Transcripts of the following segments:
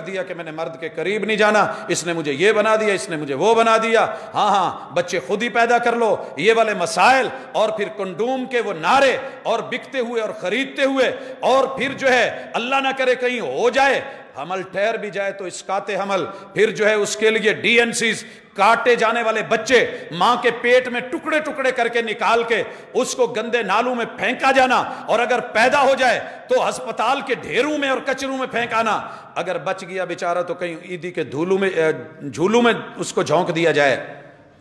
دیا کہ میں نے مرد کے قریب نہیں جانا، اس نے مجھے یہ بنا دیا، اس نے مجھے وہ بنا دیا، ہاں بچے خود ہی پیدا کر لو، یہ والے مسائل، اور پھر کنڈوم کے وہ نعرے، اور بکتے ہوئے اور خریدتے ہوئے، اور پھر جو ہے اللہ نہ کرے کہیں ہو جائے، حمل ٹھہر بھی جائے تو اسقاط حمل، پھر جو ہے اس کے لیے ڈی این سیز، کاٹے جانے والے بچے ماں کے پیٹ میں ٹکڑے ٹکڑے کر کے نکال کے اس کو گندے نالوں میں پھینکا جانا، اور اگر پیدا ہو جائے تو ہسپتال کے ڈھیروں میں اور کچروں میں پھینکانا، اگر بچ گیا بیچارہ تو کہیں عیدی کے جھولوں میں اس کو جھونک دیا جائے۔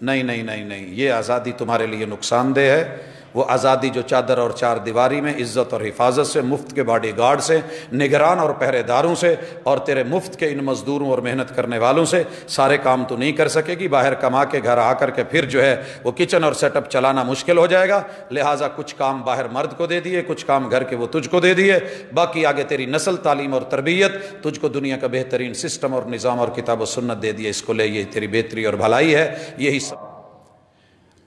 نہیں نہیں نہیں نہیں، یہ آزادی تمہارے لیے نقصان دہ ہے۔ وہ آزادی جو چادر اور چار دیواری میں عزت اور حفاظت سے، مفت کے باڈی گارڈ سے، نگران اور پہرے داروں سے، اور تیرے مفت کے ان مزدوروں اور محنت کرنے والوں سے سارے کام تو نہیں کر سکے گی۔ باہر کما کے گھر آ کر کے پھر جو ہے وہ کچن اور سیٹ اپ چلانا مشکل ہو جائے گا، لہٰذا کچھ کام باہر مرد کو دے دیے، کچھ کام گھر کے وہ تجھ کو دے دیے، باقی آگے تیری نسل، تعلیم اور تربیت، تجھ کو دنیا کا بہترین سسٹم اور نظام اور کتاب و سنت دے دیے، اس کو لے، یہ تیری بہتری اور بھلائی ہے۔ یہی سب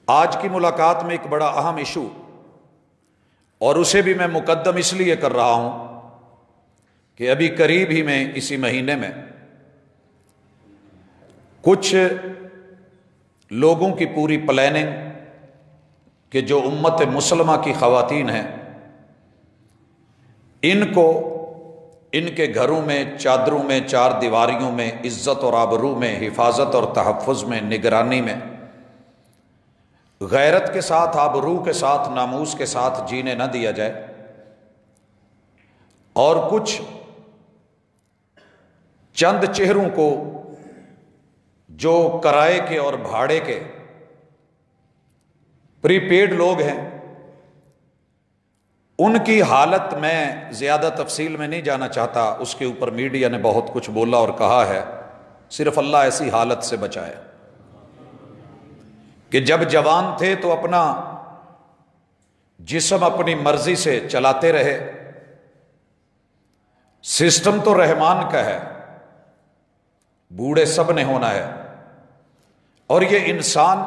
آج کی ملاقات میں ایک بڑا اہم ایشو، اور اسے بھی میں مقدم اس لیے کر رہا ہوں کہ ابھی قریب ہی میں اسی مہینے میں کچھ لوگوں کی پوری پلاننگ کہ جو امت مسلمہ کی خواتین ہیں، ان کو ان کے گھروں میں، چادروں میں، چار دیواریوں میں، عزت اور آبرو میں، حفاظت اور تحفظ میں، نگرانی میں، غیرت کے ساتھ، آبرو کے ساتھ، ناموس کے ساتھ جینے نہ دیا جائے، اور کچھ چند چہروں کو جو کرائے کے اور بھاڑے کے پری پیڈ لوگ ہیں، ان کی حالت میں زیادہ تفصیل میں نہیں جانا چاہتا، اس کے اوپر میڈیا نے بہت کچھ بولا اور کہا ہے، صرف اللہ ایسی حالت سے بچائے کہ جب جوان تھے تو اپنا جسم اپنی مرضی سے چلاتے رہے، سسٹم تو رحمان کا ہے، بوڑھے سب نے ہونا ہے، اور یہ انسان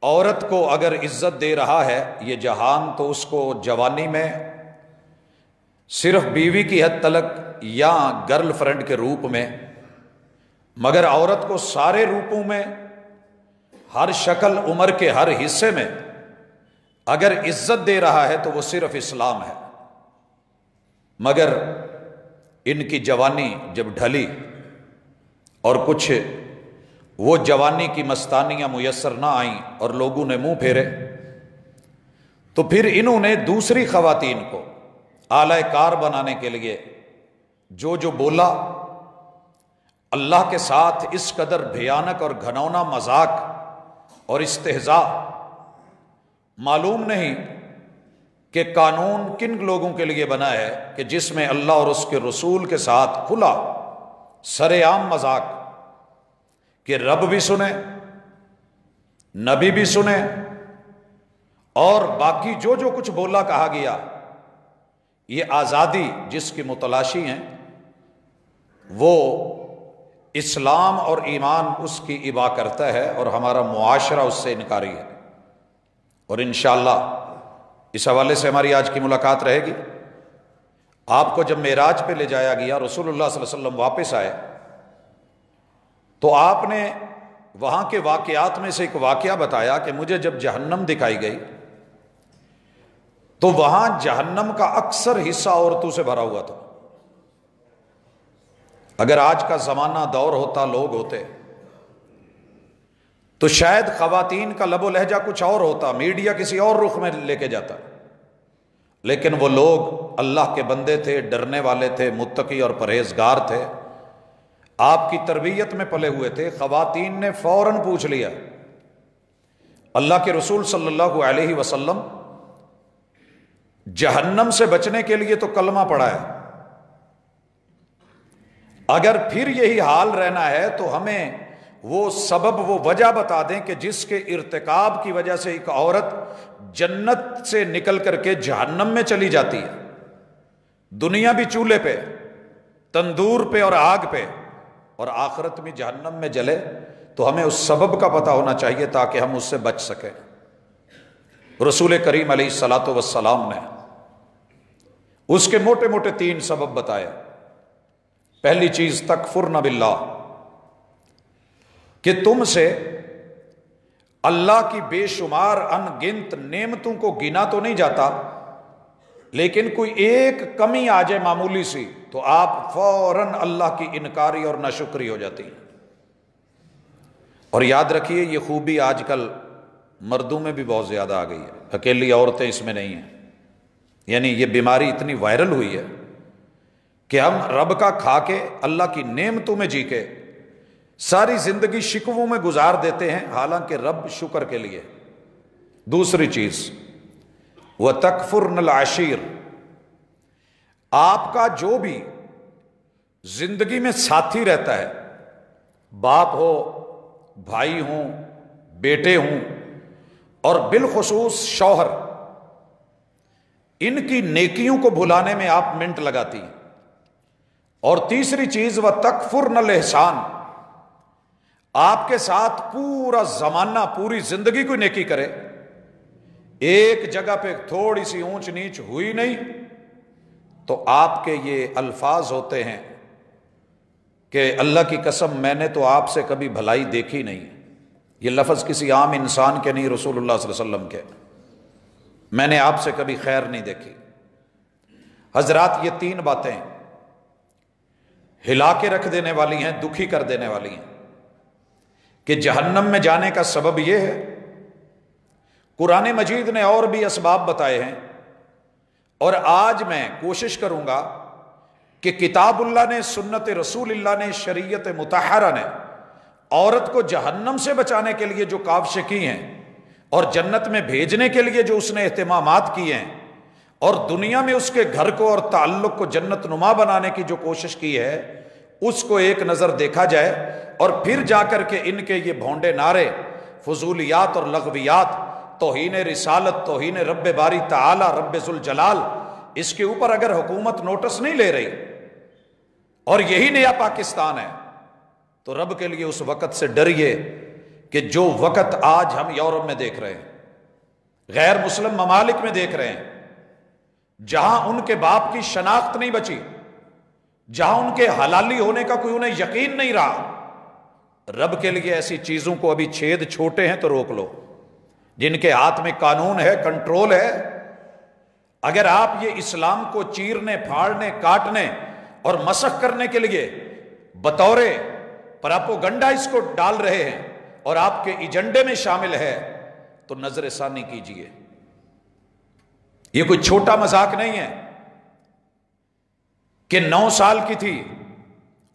عورت کو اگر عزت دے رہا ہے یہ جہان، تو اس کو جوانی میں صرف بیوی کی حد تلک یا گرل فرینڈ کے روپ میں، مگر عورت کو سارے روپوں میں، ہر شکل، عمر کے ہر حصے میں اگر عزت دے رہا ہے تو وہ صرف اسلام ہے۔ مگر ان کی جوانی جب ڈھلی اور کچھ وہ جوانی کی مستانیاں میسر نہ آئیں اور لوگوں نے منہ پھیرے، تو پھر انہوں نے دوسری خواتین کو اعلی کار بنانے کے لیے جو بولا، اللہ کے ساتھ اس قدر بھیانک اور گھنونا مذاق اور استہزاء، معلوم نہیں کہ قانون کن لوگوں کے لیے بنا ہے کہ جس میں اللہ اور اس کے رسول کے ساتھ کھلا سر عام مذاق، کہ رب بھی سنے، نبی بھی سنے، اور باقی جو کچھ بولا کہا گیا۔ یہ آزادی جس کی متلاشی ہیں وہ اسلام اور ایمان اس کی ابا کرتا ہے، اور ہمارا معاشرہ اس سے انکاری ہے، اور انشاءاللہ اس حوالے سے ہماری آج کی ملاقات رہے گی۔ آپ کو جب معراج پہ لے جایا گیا، رسول اللہ صلی اللہ علیہ وسلم واپس آئے، تو آپ نے وہاں کے واقعات میں سے ایک واقعہ بتایا کہ مجھے جب جہنم دکھائی گئی تو وہاں جہنم کا اکثر حصہ عورتوں سے بھرا ہوا تھا۔ اگر آج کا زمانہ دور ہوتا، لوگ ہوتے، تو شاید خواتین کا لب و لہجہ کچھ اور ہوتا، میڈیا کسی اور رخ میں لے کے جاتا، لیکن وہ لوگ اللہ کے بندے تھے، ڈرنے والے تھے، متقی اور پرہیزگار تھے، آپ کی تربیت میں پلے ہوئے تھے۔ خواتین نے فوراً پوچھ لیا، اللہ کے رسول صلی اللہ علیہ وسلم جہنم سے بچنے کے لیے تو کلمہ پڑھا ہے، اگر پھر یہی حال رہنا ہے تو ہمیں وہ سبب، وہ وجہ بتا دیں کہ جس کے ارتکاب کی وجہ سے ایک عورت جنت سے نکل کر کے جہنم میں چلی جاتی ہے، دنیا بھی چولہے پہ، تندور پہ اور آگ پہ، اور آخرت میں جہنم میں جلے، تو ہمیں اس سبب کا پتہ ہونا چاہیے تاکہ ہم اس سے بچ سکیں۔ رسول کریم علیہ الصلاۃ والسلام نے اس کے موٹے موٹے 3 سبب بتائے۔ پہلی چیز تکفرن باللہ، کہ تم سے اللہ کی بے شمار ان گنت نعمتوں کو گنا تو نہیں جاتا، لیکن کوئی ایک کمی آ جائے معمولی سی تو آپ فوراً اللہ کی انکاری اور ناشکری ہو جاتی ہیں۔ اور یاد رکھیے یہ خوبی آج کل مردوں میں بھی بہت زیادہ آ گئی ہے، اکیلی عورتیں اس میں نہیں ہیں۔ یعنی یہ بیماری اتنی وائرل ہوئی ہے کہ ہم رب کا کھا کے اللہ کی نعمتوں میں جی کے ساری زندگی شکووں میں گزار دیتے ہیں، حالانکہ رب شکر کے لیے۔ دوسری چیز وَتَكْفُرْنَ الْعَشِيرَ، آپ کا جو بھی زندگی میں ساتھی رہتا ہے، باپ ہو، بھائی ہوں، بیٹے ہوں، اور بالخصوص شوہر، ان کی نیکیوں کو بھلانے میں آپ منٹ لگاتی ہیں۔ اور تیسری چیز وَتَكْفُرْنَ الْإِحْسَانَ، آپ کے ساتھ پورا زمانہ پوری زندگی کوئی نیکی کرے، ایک جگہ پہ تھوڑی سی اونچ نیچ ہوئی نہیں تو آپ کے یہ الفاظ ہوتے ہیں کہ اللہ کی قسم میں نے تو آپ سے کبھی بھلائی دیکھی نہیں۔ یہ لفظ کسی عام انسان کے نہیں، رسول اللہ صلی اللہ علیہ وسلم کے، میں نے آپ سے کبھی خیر نہیں دیکھی۔ حضرات یہ تین باتیں ہلا کے رکھ دینے والی ہیں، دکھی کر دینے والی ہیں، کہ جہنم میں جانے کا سبب یہ ہے۔ قرآن مجید نے اور بھی اسباب بتائے ہیں، اور آج میں کوشش کروں گا کہ کتاب اللہ نے، سنت رسول اللہ نے، شریعت مطہرہ نے عورت کو جہنم سے بچانے کے لیے جو کاوشیں کی ہیں اور جنت میں بھیجنے کے لیے جو اس نے اہتمامات کیے ہیں، اور دنیا میں اس کے گھر کو اور تعلق کو جنت نما بنانے کی جو کوشش کی ہے، اس کو ایک نظر دیکھا جائے، اور پھر جا کر کے ان کے یہ بھونڈے نعرے، فضولیات اور لغویات، توہین رسالت، توہین رب باری تعالی، رب ذوالجلال، اس کے اوپر اگر حکومت نوٹس نہیں لے رہی اور یہی نیا پاکستان ہے تو رب کے لیے اس وقت سے ڈریے کہ جو وقت آج ہم یورپ میں دیکھ رہے ہیں، غیر مسلم ممالک میں دیکھ رہے ہیں، جہاں ان کے باپ کی شناخت نہیں بچی، جہاں ان کے حلالی ہونے کا کوئی انہیں یقین نہیں رہا، رب کے لیے ایسی چیزوں کو ابھی چھید چھوٹے ہیں تو روک لو۔ جن کے ہاتھ میں قانون ہے، کنٹرول ہے، اگر آپ یہ اسلام کو چیرنے، پھاڑنے، کاٹنے اور مسخ کرنے کے لیے بطور پراپوگنڈا اس کو ڈال رہے ہیں اور آپ کے ایجنڈے میں شامل ہے تو نظر ثانی کیجئے۔ یہ کوئی چھوٹا مذاق نہیں ہے کہ 9 سال کی تھی،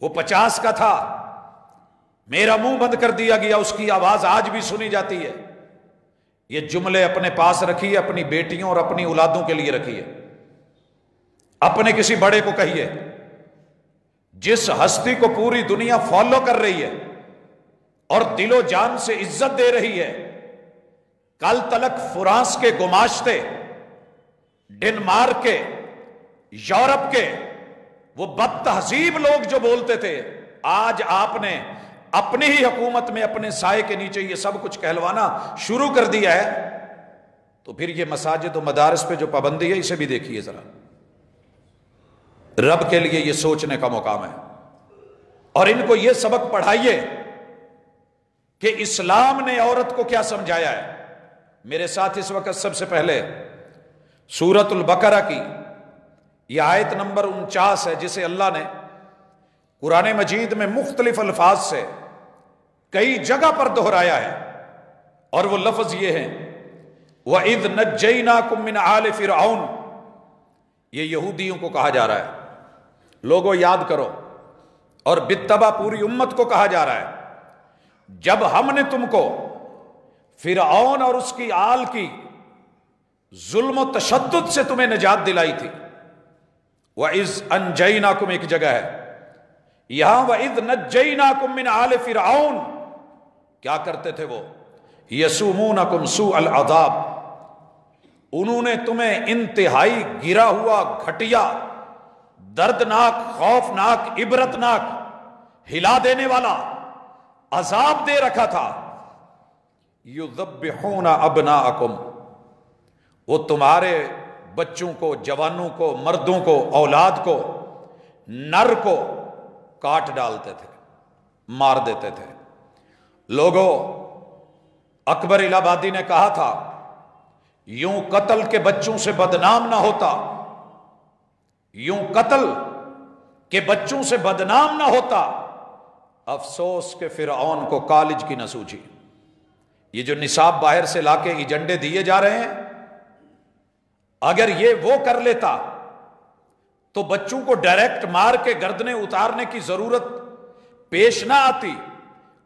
وہ 50 کا تھا، میرا منہ بند کر دیا گیا، اس کی آواز آج بھی سنی جاتی ہے۔ یہ جملے اپنے پاس رکھیے، اپنی بیٹیوں اور اپنی اولادوں کے لیے رکھیے، اپنے کسی بڑے کو کہیے، جس ہستی کو پوری دنیا فالو کر رہی ہے اور دل و جان سے عزت دے رہی ہے، کل تلک فرانس کے گماشتے، ڈنمارک کے، یورپ کے وہ بد تہذیب لوگ جو بولتے تھے، آج آپ نے اپنی ہی حکومت میں اپنے سائے کے نیچے یہ سب کچھ کہلوانا شروع کر دیا ہے، تو پھر یہ مساجد و مدارس پہ جو پابندی ہے اسے بھی دیکھیے ذرا۔ رب کے لیے یہ سوچنے کا مقام ہے، اور ان کو یہ سبق پڑھائیے کہ اسلام نے عورت کو کیا سمجھایا ہے۔ میرے ساتھ اس وقت سب سے پہلے سورۃ البقرہ کی یہ آیت نمبر 49 ہے، جسے اللہ نے قرآن مجید میں مختلف الفاظ سے کئی جگہ پر دہرایا ہے، اور وہ لفظ یہ ہیں وَإِذْ نَجَّيْنَاكُمْ مِنْ آلِ فِرْعَوْنَ، یہ یہودیوں کو کہا جا رہا ہے، لوگوں یاد کرو، اور بالتبع پوری امت کو کہا جا رہا ہے، جب ہم نے تم کو فرعون اور اس کی آل کی ظلم و تشدد سے تمہیں نجات دلائی تھی۔ وَإِذْ أَنْجَيْنَاكُمْ ایک جگہ ہے، یہاں وَإِذْ نَجَّيْنَاكُمْ مِنْ آلِ فِرْعَوْنَ، کیا کرتے تھے وہ؟ يَسُومُونَكُمْ سُوءَ الْعَذَابِ، انہوں نے تمہیں انتہائی گرا ہوا، گھٹیا، دردناک، خوفناک، عبرتناک، ہلا دینے والا عذاب دے رکھا تھا۔ يُذَبِّحُونَ أَبْنَاءَكُمْ، وہ تمہارے بچوں کو، جوانوں کو، مردوں کو، اولاد کو، نر کو کاٹ ڈالتے تھے، مار دیتے تھے۔ لوگوں، اکبر الہ آبادی نے کہا تھا یوں قتل کے بچوں سے بدنام نہ ہوتا، یوں قتل کے بچوں سے بدنام نہ ہوتا، افسوس کہ فرعون کو کالج کی نہ سوجھی۔ یہ جو نصاب باہر سے لا کے ایجنڈے دیے جا رہے ہیں، اگر یہ وہ کر لیتا تو بچوں کو ڈائریکٹ مار کے گردنیں اتارنے کی ضرورت پیش نہ آتی،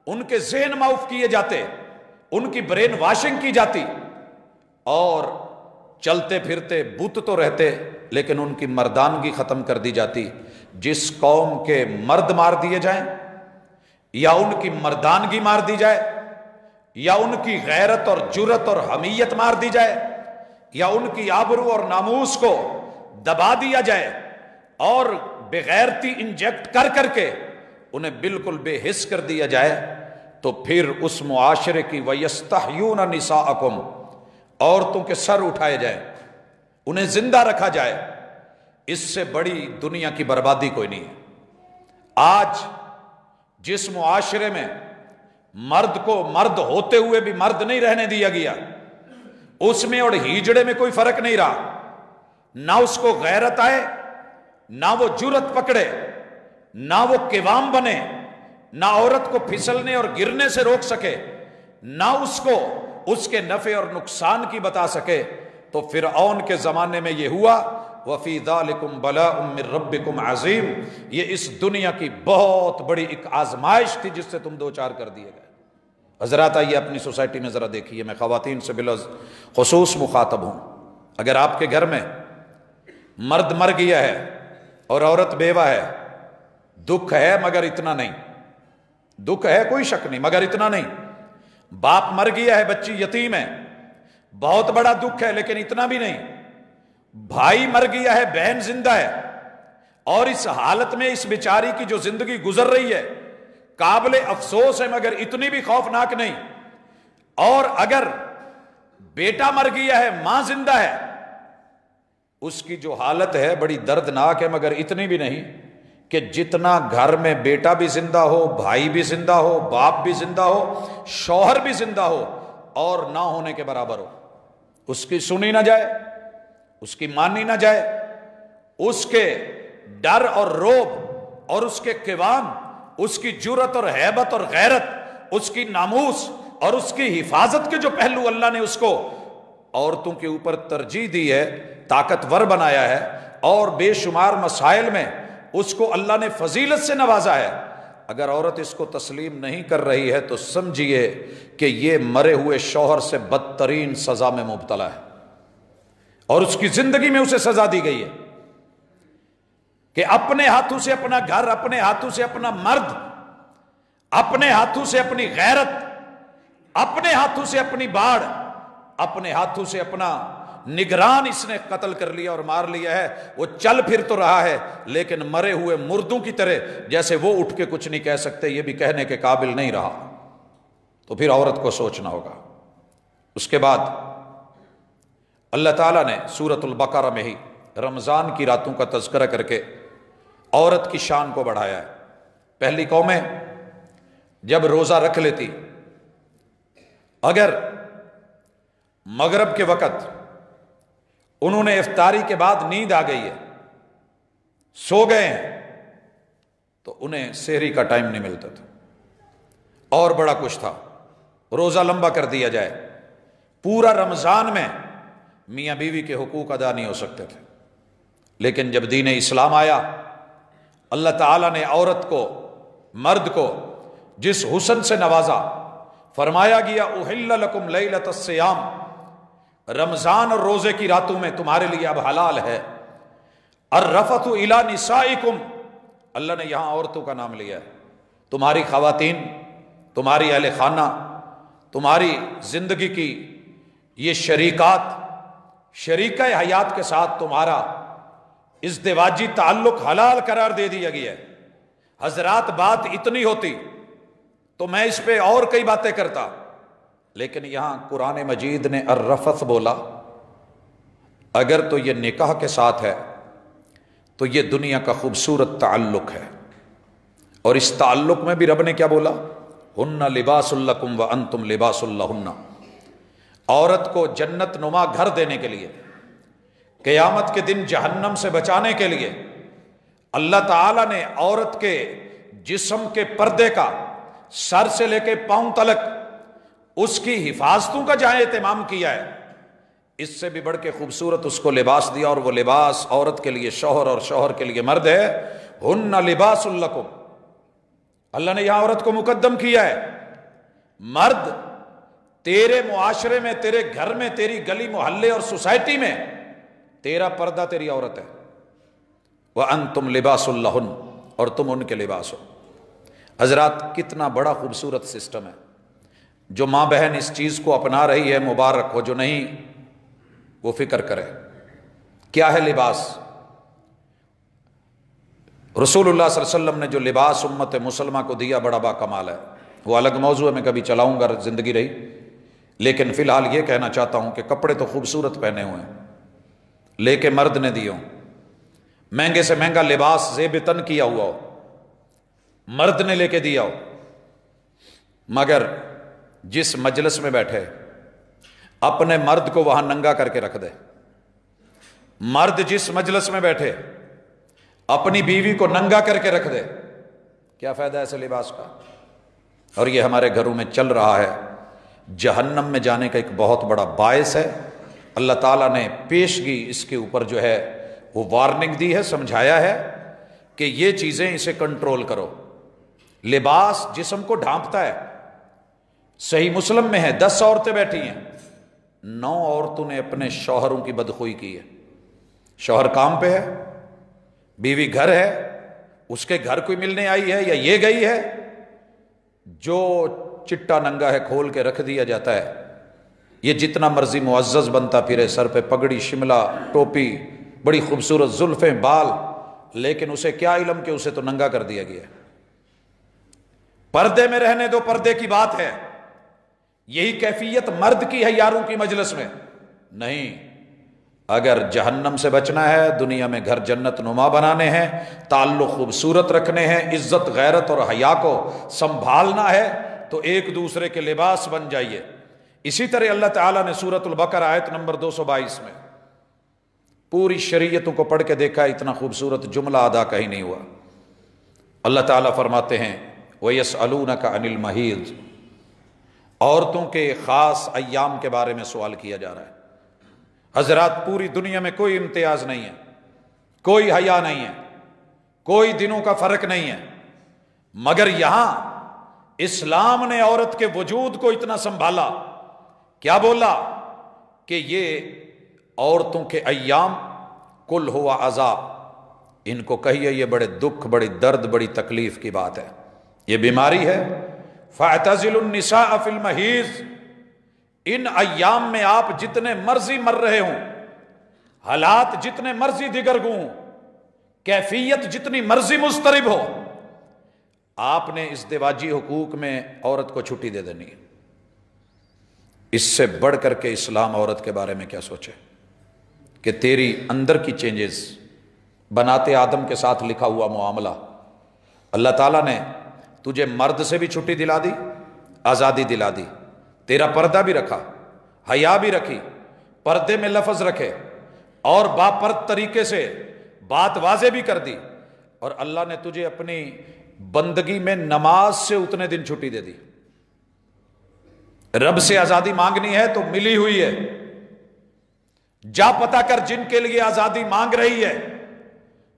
ان کے ذہن معاف کیے جاتے، ان کی برین واشنگ کی جاتی، اور چلتے پھرتے بت تو رہتے لیکن ان کی مردانگی ختم کر دی جاتی۔ جس قوم کے مرد مار دیے جائیں، یا ان کی مردانگی مار دی جائے، یا ان کی غیرت اور جرت اور حمیت مار دی جائے، یا ان کی آبرو اور ناموس کو دبا دیا جائے اور بغیرتی انجیکٹ کر کر کے انہیں بالکل بے حس کر دیا جائے، تو پھر اس معاشرے کی وَيَسْتَحْيُونَ نِسَاءَكُمْ، عورتوں کے سر اٹھائے جائیں، انہیں زندہ رکھا جائے، اس سے بڑی دنیا کی بربادی کوئی نہیں ہے۔ آج جس معاشرے میں مرد کو مرد ہوتے ہوئے بھی مرد نہیں رہنے دیا گیا، اس میں اور ہیجڑے میں کوئی فرق نہیں رہا، نہ اس کو غیرت آئے، نہ وہ جرت پکڑے، نہ وہ قوام بنے، نہ عورت کو پھسلنے اور گرنے سے روک سکے، نہ اس کو اس کے نفع اور نقصان کی بتا سکے۔ تو فرعون کے زمانے میں یہ ہوا، وَفِي ذَلِكُمْ بَلَاءٌ مِّن رَبِّكُمْ عَظِيمٌ، یہ اس دنیا کی بہت بڑی ایک آزمائش تھی جس سے تم دو چار کر دیے گئے۔ حضرات آئیے اپنی سوسائٹی میں ذرا دیکھیے، میں خواتین سے بالخصوص مخاطب ہوں۔ اگر آپ کے گھر میں مرد مر گیا ہے اور عورت بیوہ ہے، دکھ ہے مگر اتنا نہیں، دکھ ہے کوئی شک نہیں مگر اتنا نہیں۔ باپ مر گیا ہے، بچی یتیم ہے، بہت بڑا دکھ ہے لیکن اتنا بھی نہیں۔ بھائی مر گیا ہے، بہن زندہ ہے، اور اس حالت میں اس بیچاری کی جو زندگی گزر رہی ہے قابل افسوس ہے مگر اتنی بھی خوفناک نہیں۔ اور اگر بیٹا مر گیا ہے، ماں زندہ ہے، اس کی جو حالت ہے بڑی دردناک ہے مگر اتنی بھی نہیں کہ جتنا گھر میں بیٹا بھی زندہ ہو، بھائی بھی زندہ ہو، باپ بھی زندہ ہو، شوہر بھی زندہ ہو، اور نہ ہونے کے برابر ہو۔ اس کی سنی نہ جائے، اس کی مانی نہ جائے، اس کے ڈر اور روب اور اس کے قوام، اس کی جرت اور ہیبت اور غیرت، اس کی ناموس اور اس کی حفاظت کے جو پہلو اللہ نے اس کو عورتوں کے اوپر ترجیح دی ہے، طاقتور بنایا ہے، اور بے شمار مسائل میں اس کو اللہ نے فضیلت سے نوازا ہے۔ اگر عورت اس کو تسلیم نہیں کر رہی ہے تو سمجھیے کہ یہ مرے ہوئے شوہر سے بدترین سزا میں مبتلا ہے، اور اس کی زندگی میں اسے سزا دی گئی ہے کہ اپنے ہاتھوں سے اپنا گھر، اپنے ہاتھوں سے اپنا مرد، اپنے ہاتھوں سے اپنی غیرت، اپنے ہاتھوں سے اپنی باڑ، اپنے ہاتھوں سے اپنا نگران اس نے قتل کر لیا اور مار لیا ہے۔ وہ چل پھر تو رہا ہے لیکن مرے ہوئے مردوں کی طرح، جیسے وہ اٹھ کے کچھ نہیں کہہ سکتے، یہ بھی کہنے کے قابل نہیں رہا۔ تو پھر عورت کو سوچنا ہوگا۔ اس کے بعد اللہ تعالیٰ نے سورۃ البقرہ میں ہی رمضان کی راتوں کا تذکرہ کر کے عورت کی شان کو بڑھایا ہے۔ پہلی قومیں جب روزہ رکھ لیتی، اگر مغرب کے وقت انہوں نے افطاری کے بعد نیند آ گئی ہے، سو گئے ہیں، تو انہیں سحری کا ٹائم نہیں ملتا تھا، اور بڑا کچھ تھا، روزہ لمبا کر دیا جائے۔ پورا رمضان میں میاں بیوی کے حقوق ادا نہیں ہو سکتے تھے۔ لیکن جب دین اسلام آیا، اللہ تعالیٰ نے عورت کو، مرد کو جس حسن سے نوازا، فرمایا گیا احل لکم لیلۃ الصیام، رمضان اور روزے کی راتوں میں تمہارے لیے اب حلال ہے۔ الرفث الی نسائکم، اللہ نے یہاں عورتوں کا نام لیا ہے، تمہاری خواتین، تمہاری اہل خانہ، تمہاری زندگی کی یہ شریکات، شریکہ حیات کے ساتھ تمہارا ازدواجی تعلق حلال قرار دے دیا گیا ہے۔ حضرات بات اتنی ہوتی تو میں اس پہ اور کئی باتیں کرتا، لیکن یہاں قرآن مجید نے الرفث بولا۔ اگر تو یہ نکاح کے ساتھ ہے تو یہ دنیا کا خوبصورت تعلق ہے، اور اس تعلق میں بھی رب نے کیا بولا؟ ہن لباس لکم وانتم لباس لہن. عورت کو جنت نما گھر دینے کے لیے، قیامت کے دن جہنم سے بچانے کے لیے اللہ تعالیٰ نے عورت کے جسم کے پردے کا سر سے لے کے پاؤں تلک اس کی حفاظتوں کا جہاں اہتمام کیا ہے، اس سے بھی بڑھ کے خوبصورت اس کو لباس دیا، اور وہ لباس عورت کے لیے شوہر اور شوہر کے لیے مرد ہے. ہن لباس لکم. اللہ نے یہاں عورت کو مقدم کیا ہے. مرد تیرے معاشرے میں، تیرے گھر میں، تیری گلی محلے اور سوسائٹی میں تیرا پردہ تیری عورت ہے. وَأَنْتُمْ لِبَاسٌ لَهُنْ، اور تم ان کے لباس ہو. حضرات کتنا بڑا خوبصورت سسٹم ہے. جو ماں بہن اس چیز کو اپنا رہی ہے مبارک ہو، جو نہیں وہ فکر کرے. کیا ہے لباس؟ رسول اللہ صلی اللہ علیہ وسلم نے جو لباس امت مسلمہ کو دیا بڑا با کمال ہے. وہ الگ موضوع ہے، میں کبھی چلاؤں گا زندگی رہی. لیکن فی الحال یہ کہنا چاہتا ہوں کہ کپڑے تو خوبصورت پہنے ہوئے ہیں، لے کے مرد نے دیے ہوں. مہنگے سے مہنگا لباس زیب تن کیا ہوا ہو، مرد نے لے کے دیا ہو، مگر جس مجلس میں بیٹھے اپنے مرد کو وہاں ننگا کر کے رکھ دے. مرد جس مجلس میں بیٹھے اپنی بیوی کو ننگا کر کے رکھ دے، کیا فائدہ ایسے لباس کا؟ اور یہ ہمارے گھروں میں چل رہا ہے. جہنم میں جانے کا ایک بہت بڑا باعث ہے. اللہ تعالیٰ نے پیشگی اس کے اوپر جو ہے وہ وارننگ دی ہے، سمجھایا ہے کہ یہ چیزیں اسے کنٹرول کرو. لباس جسم کو ڈھانپتا ہے. صحیح مسلم میں ہے 10 عورتیں بیٹھی ہیں، 9 عورتوں نے اپنے شوہروں کی بدخوئی کی ہے. شوہر کام پہ ہے، بیوی گھر ہے، اس کے گھر کوئی ملنے آئی ہے یا یہ گئی ہے، جو چٹا ننگا ہے کھول کے رکھ دیا جاتا ہے. یہ جتنا مرضی معزز بنتا پھرے، سر پہ پگڑی، شملہ، ٹوپی، بڑی خوبصورت زلفیں، بال، لیکن اسے کیا علم کہ اسے تو ننگا کر دیا گیا ہے. پردے میں رہنے دو، پردے کی بات ہے. یہی کیفیت مرد کی ہے یاروں کی مجلس میں نہیں. اگر جہنم سے بچنا ہے، دنیا میں گھر جنت نما بنانے ہیں، تعلق خوبصورت رکھنے ہیں، عزت غیرت اور حیا کو سنبھالنا ہے، تو ایک دوسرے کے لباس بن جائیے. اسی طرح اللہ تعالیٰ نے سورۃ البقرہ آیت نمبر 222 میں پوری شریعتوں کو پڑھ کے دیکھا، اتنا خوبصورت جملہ ادا کہیں نہیں ہوا. اللہ تعالیٰ فرماتے ہیں وَيَسْأَلُونَكَ عَنِ الْمَحِيضِ، عورتوں کے خاص ایام کے بارے میں سوال کیا جا رہا ہے. حضرات پوری دنیا میں کوئی امتیاز نہیں ہے، کوئی حیا نہیں ہے، کوئی دنوں کا فرق نہیں ہے، مگر یہاں اسلام نے عورت کے وجود کو اتنا سنبھالا. کیا بولا کہ یہ عورتوں کے ایام کل ہوا عذاب، ان کو کہیے یہ بڑے دکھ، بڑی درد، بڑی تکلیف کی بات ہے، یہ بیماری ہے. فَاعْتَزِلُوا النِّسَاءَ فِي الْمَحِيضِ، ان ایام میں آپ جتنے مرضی مر رہے ہوں، حالات جتنے مرضی دگرگوں ہوں، کیفیت جتنی مرضی مضطرب ہو، آپ نے ازدواجی حقوق میں عورت کو چھٹی دے دینی ہے. اس سے بڑھ کر کے اسلام عورت کے بارے میں کیا سوچے کہ تیری اندر کی چینجز، بناتے آدم کے ساتھ لکھا ہوا معاملہ، اللہ تعالیٰ نے تجھے مرد سے بھی چھٹی دلا دی، آزادی دلا دی، تیرا پردہ بھی رکھا، حیا بھی رکھی، پردے میں لفظ رکھے، اور باپرد طریقے سے بات واضح بھی کر دی. اور اللہ نے تجھے اپنی بندگی میں نماز سے اتنے دن چھٹی دے دی. رب سے آزادی مانگنی ہے تو ملی ہوئی ہے. جا پتا کر جن کے لیے آزادی مانگ رہی ہے،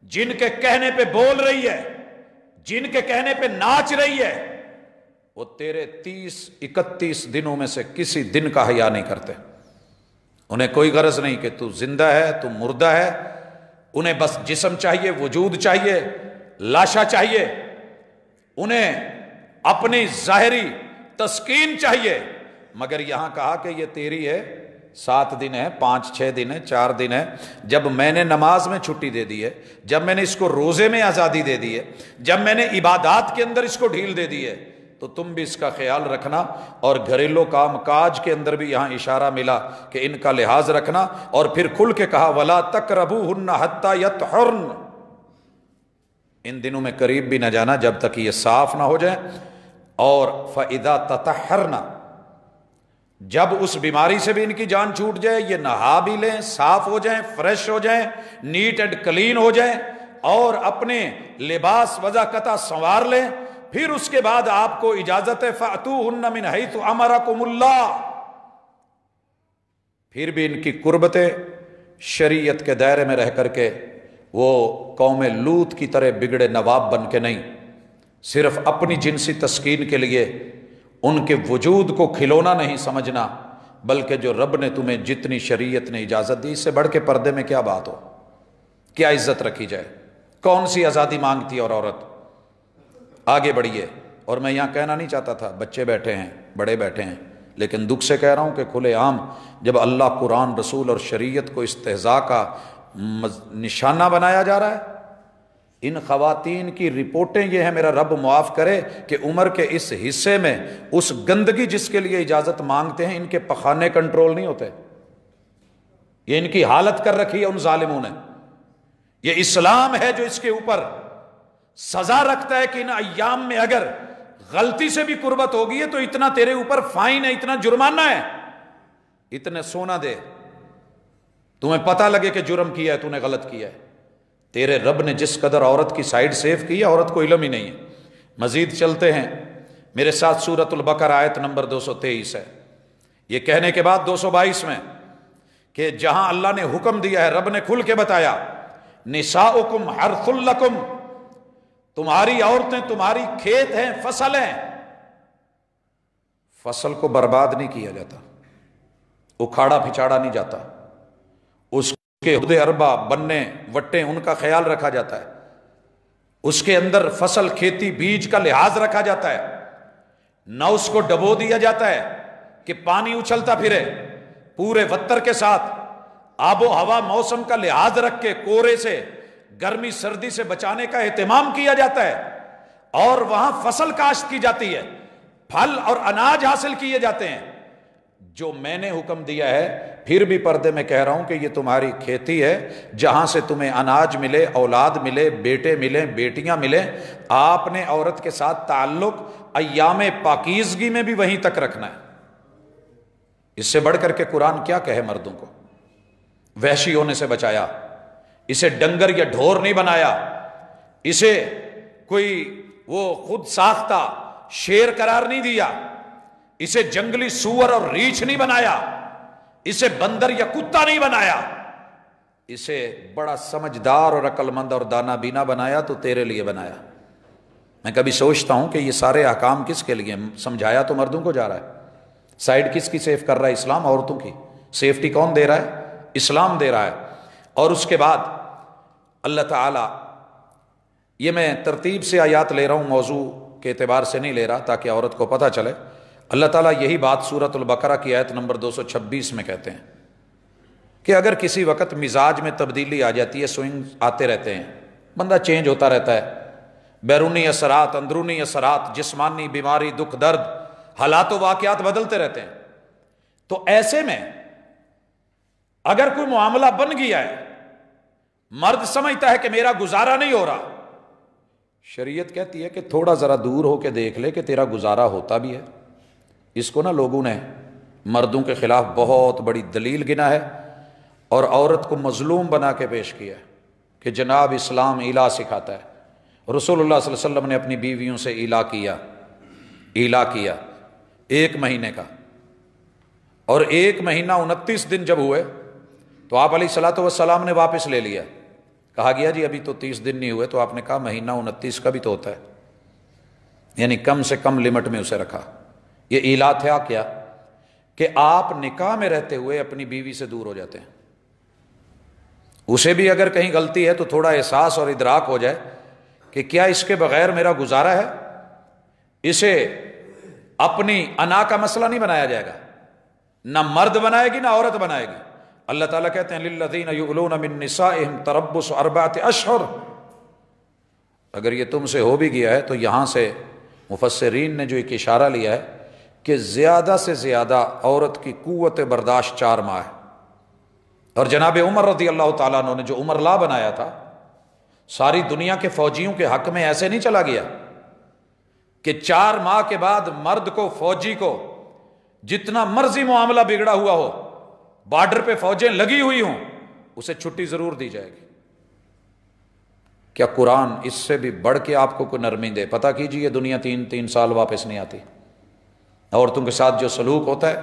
جن کے کہنے پہ بول رہی ہے، جن کے کہنے پہ ناچ رہی ہے، وہ تیرے 30-31 دنوں میں سے کسی دن کا حیا نہیں کرتے. انہیں کوئی غرض نہیں کہ تو زندہ ہے، تو مردہ ہے. انہیں بس جسم چاہیے، وجود چاہیے، لاشا چاہیے. انہیں اپنی ظاہری تسکین چاہیے. مگر یہاں کہا کہ یہ تیری ہے، 7 دن ہے، 5-6 دن ہے، 4 دن ہے. جب میں نے نماز میں چھٹی دے دی ہے، جب میں نے اس کو روزے میں آزادی دے دی ہے، جب میں نے عبادات کے اندر اس کو ڈھیل دے دی ہے، تو تم بھی اس کا خیال رکھنا. اور گھریلو کام کاج کے اندر بھی یہاں اشارہ ملا کہ ان کا لحاظ رکھنا. اور پھر کھل کے کہا وَلَا تَقْرَبُوهُنَّ حَتَّى يَطْهُرْنَ، ان دنوں میں قریب بھی نہ جانا جب تک یہ صاف نہ ہو جائے. اور فَإِذَا تَطَهَّرْنَ، جب اس بیماری سے بھی ان کی جان چھوٹ جائے، یہ نہا بھی لیں، صاف ہو جائیں، فریش ہو جائیں، نیٹ اینڈ کلین ہو جائیں، اور اپنے لباس وضاقتہ سنوار لیں، پھر اس کے بعد آپ کو اجازت ہے فَأْتُوهُنَّ مِنْ حَيْثُ أَمَرَكُمُ اللَّهُ. پھر بھی ان کی قربتیں شریعت کے دائرے میں رہ کر کے وہ قوم لوط کی طرح بگڑے نواب بن کے نہیں، صرف اپنی جنسی تسکین کے لیے ان کے وجود کو کھلونا نہیں سمجھنا، بلکہ جو رب نے تمہیں جتنی شریعت نے اجازت دی، اس سے بڑھ کے پردے میں کیا بات ہو، کیا عزت رکھی جائے، کون سی آزادی مانگتی ہے اور عورت. آگے بڑھیے. اور میں یہاں کہنا نہیں چاہتا تھا، بچے بیٹھے ہیں، بڑے بیٹھے ہیں، لیکن دکھ سے کہہ رہا ہوں کہ کھلے عام جب اللہ، قرآن، رسول اور شریعت کو استہزاء کا نشانہ بنایا جا رہا ہے. ان خواتین کی رپورٹیں یہ ہیں، میرا رب معاف کرے، کہ عمر کے اس حصے میں اس گندگی جس کے لیے اجازت مانگتے ہیں، ان کے پخانے کنٹرول نہیں ہوتے. یہ ان کی حالت کر رکھی ہے ان ظالموں نے. یہ اسلام ہے جو اس کے اوپر سزا رکھتا ہے کہ ان ایام میں اگر غلطی سے بھی قربت ہوگی ہے تو اتنا تیرے اوپر فائن ہے، اتنا جرمانہ ہے، اتنے سونا دے، تمہیں پتہ لگے کہ جرم کیا ہے، تو نے غلط کیا ہے. تیرے رب نے جس قدر عورت کی سائیڈ سیف کی ہے، عورت کو علم ہی نہیں ہے. مزید چلتے ہیں میرے ساتھ، سورۃ البقرہ آیت نمبر 223 ہے. یہ کہنے کے بعد 222 میں کہ جہاں اللہ نے حکم دیا ہے، رب نے کھل کے بتایا، نساؤکم حرث لکم، تمہاری عورتیں تمہاری کھیت ہیں، فصل ہیں. فصل کو برباد نہیں کیا جاتا، اکھاڑا پھچاڑا نہیں جاتا، اس کے عہدے اربا بننے وٹے ان کا خیال رکھا جاتا ہے، اس کے اندر فصل، کھیتی، بیج کا لحاظ رکھا جاتا ہے. نہ اس کو ڈبو دیا جاتا ہے کہ پانی اچھلتا پھرے، پورے وتر کے ساتھ آب و ہوا موسم کا لحاظ رکھ کے کورے سے، گرمی سردی سے بچانے کا اہتمام کیا جاتا ہے، اور وہاں فصل کاشت کی جاتی ہے، پھل اور اناج حاصل کیے جاتے ہیں. جو میں نے حکم دیا ہے، پھر بھی پردے میں کہہ رہا ہوں کہ یہ تمہاری کھیتی ہے، جہاں سے تمہیں اناج ملے، اولاد ملے، بیٹے ملیں، بیٹیاں ملیں. آپ نے عورت کے ساتھ تعلق ایام پاکیزگی میں بھی وہیں تک رکھنا ہے. اس سے بڑھ کر کے قرآن کیا کہے مردوں کو؟ وحشی ہونے سے بچایا، اسے ڈنگر یا ڈھور نہیں بنایا، اسے کوئی وہ خود ساختہ شیر قرار نہیں دیا، اسے جنگلی سور اور ریچھ نہیں بنایا، اسے بندر یا کتا نہیں بنایا، اسے بڑا سمجھدار اور عقل مند اور دانا بینا بنایا تو تیرے لیے بنایا. میں کبھی سوچتا ہوں کہ یہ سارے احکام کس کے لیے؟ سمجھایا تو مردوں کو جا رہا ہے، سائیڈ کس کی سیف کر رہا ہے؟ اسلام. عورتوں کی سیفٹی کون دے رہا ہے؟ اسلام دے رہا ہے. اور اس کے بعد اللہ تعالیٰ، یہ میں ترتیب سے آیات لے رہا ہوں، موضوع کے اعتبار سے نہیں لے رہا تاکہ عورت کو پتہ چلے. اللہ تعالیٰ یہی بات سورۃ البقرہ کی آیت نمبر 226 میں کہتے ہیں کہ اگر کسی وقت مزاج میں تبدیلی آ جاتی ہے، سوئنگ آتے رہتے ہیں، بندہ چینج ہوتا رہتا ہے، بیرونی اثرات، اندرونی اثرات، جسمانی بیماری، دکھ درد، حالات و واقعات بدلتے رہتے ہیں، تو ایسے میں اگر کوئی معاملہ بن گیا ہے، مرد سمجھتا ہے کہ میرا گزارا نہیں ہو رہا، شریعت کہتی ہے کہ تھوڑا ذرا دور ہو کے دیکھ لے کہ تیرا گزارا ہوتا بھی ہے. اس کو نا لوگوں نے مردوں کے خلاف بہت بڑی دلیل گنا ہے اور عورت کو مظلوم بنا کے پیش کیا ہے کہ جناب اسلام ایلا سکھاتا ہے. رسول اللہ صلی اللہ علیہ وسلم نے اپنی بیویوں سے ایلا کیا 1 مہینے کا، اور 1 مہینہ 29 دن جب ہوئے تو آپ علیہ الصلوۃ والسلام نے واپس لے لیا. کہا گیا جی ابھی تو 30 دن نہیں ہوئے، تو آپ نے کہا مہینہ 29 کا بھی تو ہوتا ہے، یعنی کم سے کم لمٹ میں اسے رکھا. یہ ایلا تھا کیا کہ آپ نکاح میں رہتے ہوئے اپنی بیوی سے دور ہو جاتے ہیں. اسے بھی اگر کہیں غلطی ہے تو تھوڑا احساس اور ادراک ہو جائے کہ کیا اس کے بغیر میرا گزارا ہے. اسے اپنی انا کا مسئلہ نہیں بنایا جائے گا، نہ مرد بنائے گی نہ عورت بنائے گی. اللہ تعالیٰ کہتے ہیں للذین یؤلون من نسائہم تربص 4 اشہر. اگر یہ تم سے ہو بھی گیا ہے تو یہاں سے مفسرین نے جو ایک اشارہ لیا ہے کہ زیادہ سے زیادہ عورت کی قوت برداشت 4 ماہ ہے. اور جناب عمر رضی اللہ تعالیٰ عنہ نے جو عمر لا بنایا تھا، ساری دنیا کے فوجیوں کے حق میں ایسے نہیں چلا گیا کہ 4 ماہ کے بعد مرد کو، فوجی کو، جتنا مرضی معاملہ بگڑا ہوا ہو، بارڈر پہ فوجیں لگی ہوئی ہوں، اسے چھٹی ضرور دی جائے گی۔ کیا قرآن اس سے بھی بڑھ کے آپ کو کوئی نرمی دے؟ پتہ کیجئے دنیا 3 سال واپس نہیں آتی۔ عورتوں کے ساتھ جو سلوک ہوتا ہے،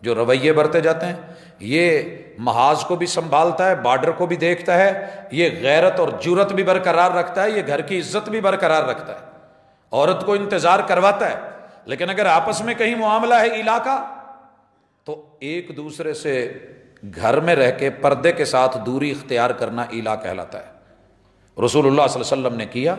جو رویے برتے جاتے ہیں، یہ محاذ کو بھی سنبھالتا ہے، بارڈر کو بھی دیکھتا ہے، یہ غیرت اور جرت بھی برقرار رکھتا ہے، یہ گھر کی عزت بھی برقرار رکھتا ہے، عورت کو انتظار کرواتا ہے۔ لیکن اگر آپس میں کہیں معاملہ ہے ایلا کا، تو ایک دوسرے سے گھر میں رہ کے پردے کے ساتھ دوری اختیار کرنا ایلا کہلاتا ہے۔ رسول اللہ صلی اللہ علیہ وسلم نے کیا،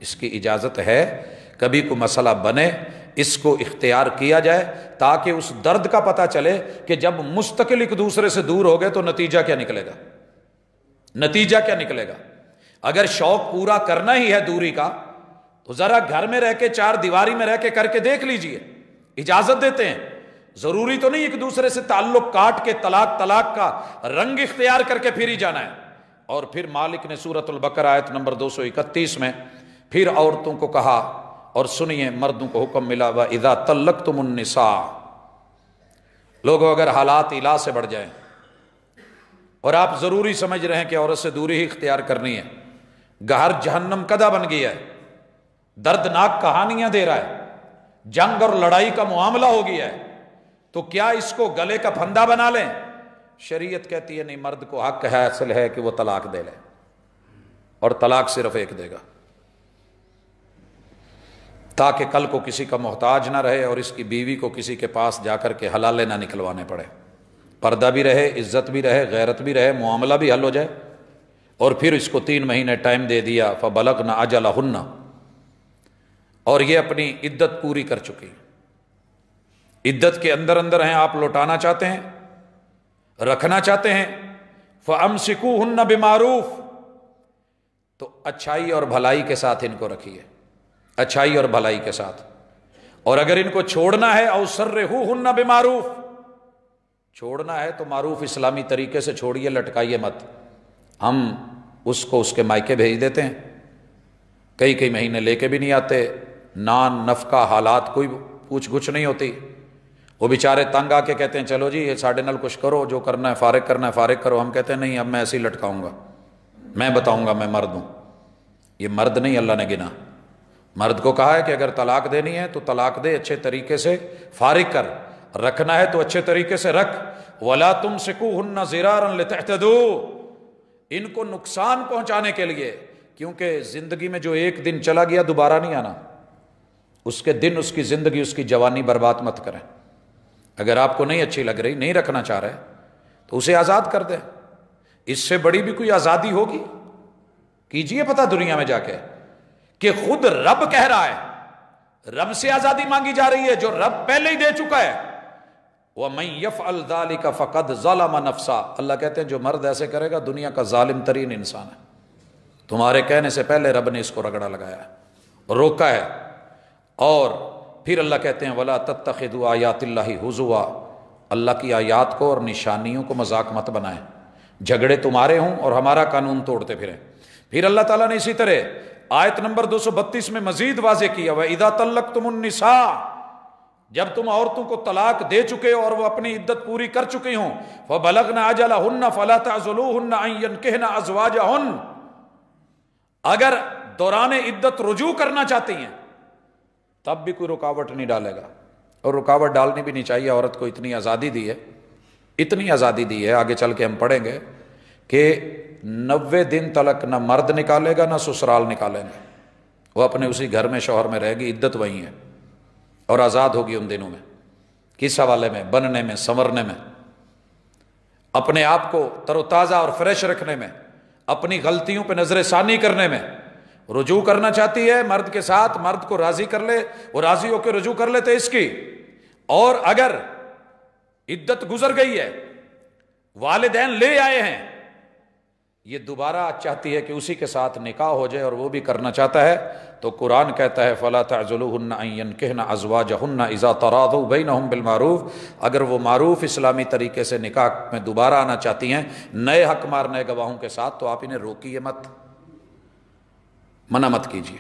اس کی اجازت ہے، کبھی کوئی مسئلہ بنے اس کو اختیار کیا جائے، تاکہ اس درد کا پتہ چلے کہ جب مستقل ایک دوسرے سے دور ہو گئے تو نتیجہ کیا نکلے گا، نتیجہ کیا نکلے گا۔ اگر شوق پورا کرنا ہی ہے دوری کا، تو ذرا گھر میں رہ کے 4 دیواری میں رہ کے کر کے دیکھ لیجئے، اجازت دیتے ہیں۔ ضروری تو نہیں ایک دوسرے سے تعلق کاٹ کے طلاق کا رنگ اختیار کر کے پھر ہی جانا ہے۔ اور پھر مالک نے سورۃ البقرہ آیت نمبر 231 میں پھر عورتوں کو کہا، اور سنیے مردوں کو حکم ملا، وَإِذَا طَلَّقْتُمُ النِّسَاءَ۔ لوگوں اگر حالات الا سے بڑھ جائیں اور آپ ضروری سمجھ رہے ہیں کہ عورت سے دوری ہی اختیار کرنی ہے، گہر جہنم کدہ بن گیا ہے، دردناک کہانیاں دے رہا ہے، جنگ اور لڑائی کا معاملہ ہو گیا ہے، تو کیا اس کو گلے کا پھندا بنا لیں؟ شریعت کہتی ہے نہیں، مرد کو حق حاصل ہے کہ وہ طلاق دے لے، اور طلاق صرف ایک دے گا، تاکہ کل کو کسی کا محتاج نہ رہے اور اس کی بیوی کو کسی کے پاس جا کر کے حلالے نہ نکلوانے پڑے، پردہ بھی رہے، عزت بھی رہے، غیرت بھی رہے، معاملہ بھی حل ہو جائے۔ اور پھر اس کو 3 مہینے ٹائم دے دیا، فَبَلَغْنَ أَجَلَهُنَّ، اور یہ اپنی عدت پوری کر چکی، عدت کے اندر اندر ہیں، آپ لوٹانا چاہتے ہیں، رکھنا چاہتے ہیں، فَأَمْسِكُوهُنَّ بِمَعْرُوفٍ، تو اچھائی اور بھلائی کے ساتھ ان کو رکھیے، اچھائی اور بھلائی کے ساتھ۔ اور اگر ان کو چھوڑنا ہے، أَوْ سَرِّحُوهُنَّ بِمَعْرُوفٍ، چھوڑنا ہے تو معروف اسلامی طریقے سے چھوڑیے، لٹکائیے مت۔ ہم اس کو اس کے مائکے بھیج دیتے ہیں، کئی مہینے لے کے بھی نہیں آتے، نان نفقہ حالات کوئی پوچھ گچھ نہیں ہوتی، وہ بیچارے تنگ آ کے کہتے ہیں چلو جی یہ ساڑھے نل کچھ کرو، جو کرنا ہے فارغ کرنا ہے فارغ کرو۔ ہم کہتے ہیں نہیں، اب میں ایسے ہی لٹکاؤں گا، میں بتاؤں گا میں مرد ہوں۔ یہ مرد نہیں اللہ نے گنا، مرد کو کہا ہے کہ اگر طلاق دینی ہے تو طلاق دے، اچھے طریقے سے فارغ کر، رکھنا ہے تو اچھے طریقے سے رکھ۔ وَلَا تُمْسِكُوهُنَّ ضِرَارًا لِتَعْتَدُوا، ان کو نقصان پہنچانے کے لیے، کیونکہ زندگی میں جو ایک دن چلا گیا دوبارہ نہیں آنا، اس کے دن، اس کی زندگی، اس کی جوانی برباد مت کریں۔ اگر آپ کو نہیں اچھی لگ رہی، نہیں رکھنا چاہ رہے، تو اسے آزاد کر دیں۔ اس سے بڑی بھی کوئی آزادی ہوگی؟ کیجئے پتہ دنیا میں جا کے کہ خود رب کہہ رہا ہے، رب سے آزادی مانگی جا رہی ہے جو رب پہلے ہی دے چکا ہے۔ وَمَن يَفْعَلْ ذَلِكَ فَقَدْ ظَلَمَ نَفْسَهُ، اللہ کہتے ہیں جو مرد ایسے کرے گا دنیا کا ظالم ترین انسان ہے۔ تمہارے کہنے سے پہلے رب نے اس کو رگڑا لگایا ہے، روکا ہے۔ اور پھر اللہ کہتے ہیں وَلَا تَتَّخِذُوا آیَاتِ اللَّهِ هُزُوًا، اللہ کی آیات کو اور نشانیوں کو مذاق مت بنائیں، جھگڑے تمہارے ہوں اور ہمارا قانون توڑتے پھریں۔ پھر اللہ تعالیٰ نے اسی طرح آیت نمبر 232 میں مزید واضح کیا، وَإِذَا طَلَّقْتُمُ النِّسَاءَ، جب تم عورتوں کو طلاق دے چکے اور وہ اپنی عدت پوری کر چکی ہوں، فَبَلَغْنَ أَجَلَهُنَّ فَلَا تَعْضُلُوهُنَّ أَن يَنكِحْنَ أَزْوَاجَهُنَّ، اگر دوران عدت رجوع کرنا چاہتی ہیں تب بھی کوئی رکاوٹ نہیں ڈالے گا، اور رکاوٹ ڈالنی بھی نہیں چاہیے۔ عورت کو اتنی آزادی دی ہے، اتنی آزادی دی ہے، آگے چل کے ہم پڑھیں گے کہ 90 دن تلک نہ مرد نکالے گا نہ سسرال نکالیں گے، وہ اپنے اسی گھر میں شوہر میں رہے گی، عدت وہی ہے، اور آزاد ہوگی ان دنوں میں۔ کس حوالے میں؟ بننے میں، سنورنے میں، اپنے آپ کو تر و تازہ اور فریش رکھنے میں، اپنی غلطیوں پہ نظر ثانی کرنے میں۔ رجوع کرنا چاہتی ہے مرد کے ساتھ، مرد کو راضی کر لے، وہ راضی ہو کے رجوع کر لیتے اس کی۔ اور اگر عدت گزر گئی ہے، والدین لے آئے ہیں، یہ دوبارہ چاہتی ہے کہ اسی کے ساتھ نکاح ہو جائے اور وہ بھی کرنا چاہتا ہے، تو قرآن کہتا ہے فَلَا تَعْضُلُوهُنَّ أَن يَنكِحْنَ أَزْوَاجَهُنَّ إِذَا تَرَاضَوْا بَيْنَهُمْ بِالْمَعْرُوفِ، اگر وہ معروف اسلامی طریقے سے نکاح میں دوبارہ آنا چاہتی ہیں نئے حق مارنے گواہوں کے ساتھ، تو آپ انہیں روکیے مت۔ منع مت کیجیے.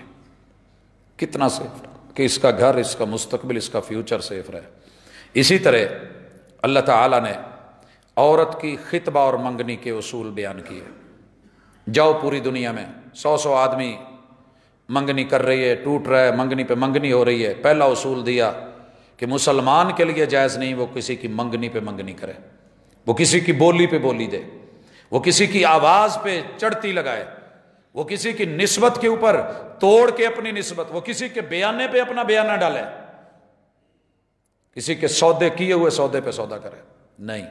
کتنا سیف کہ اس کا گھر، اس کا مستقبل، اس کا فیوچر سیف رہے. اسی طرح اللہ تعالیٰ نے عورت کی خطبہ اور منگنی کے اصول بیان کیے. جاؤ پوری دنیا میں 100 آدمی منگنی کر رہی ہے، ٹوٹ رہا ہے، منگنی پہ منگنی ہو رہی ہے. پہلا اصول دیا کہ مسلمان کے لیے جائز نہیں وہ کسی کی منگنی پہ منگنی کرے، وہ کسی کی بولی پہ بولی دے، وہ کسی کی آواز پہ چڑھتی لگائے، وہ کسی کی نسبت کے اوپر توڑ کے اپنی نسبت، وہ کسی کے بیانے پہ اپنا بیانہ ڈالے، کسی کے سودے کیے ہوئے سودے پہ سودا کرے. نہیں،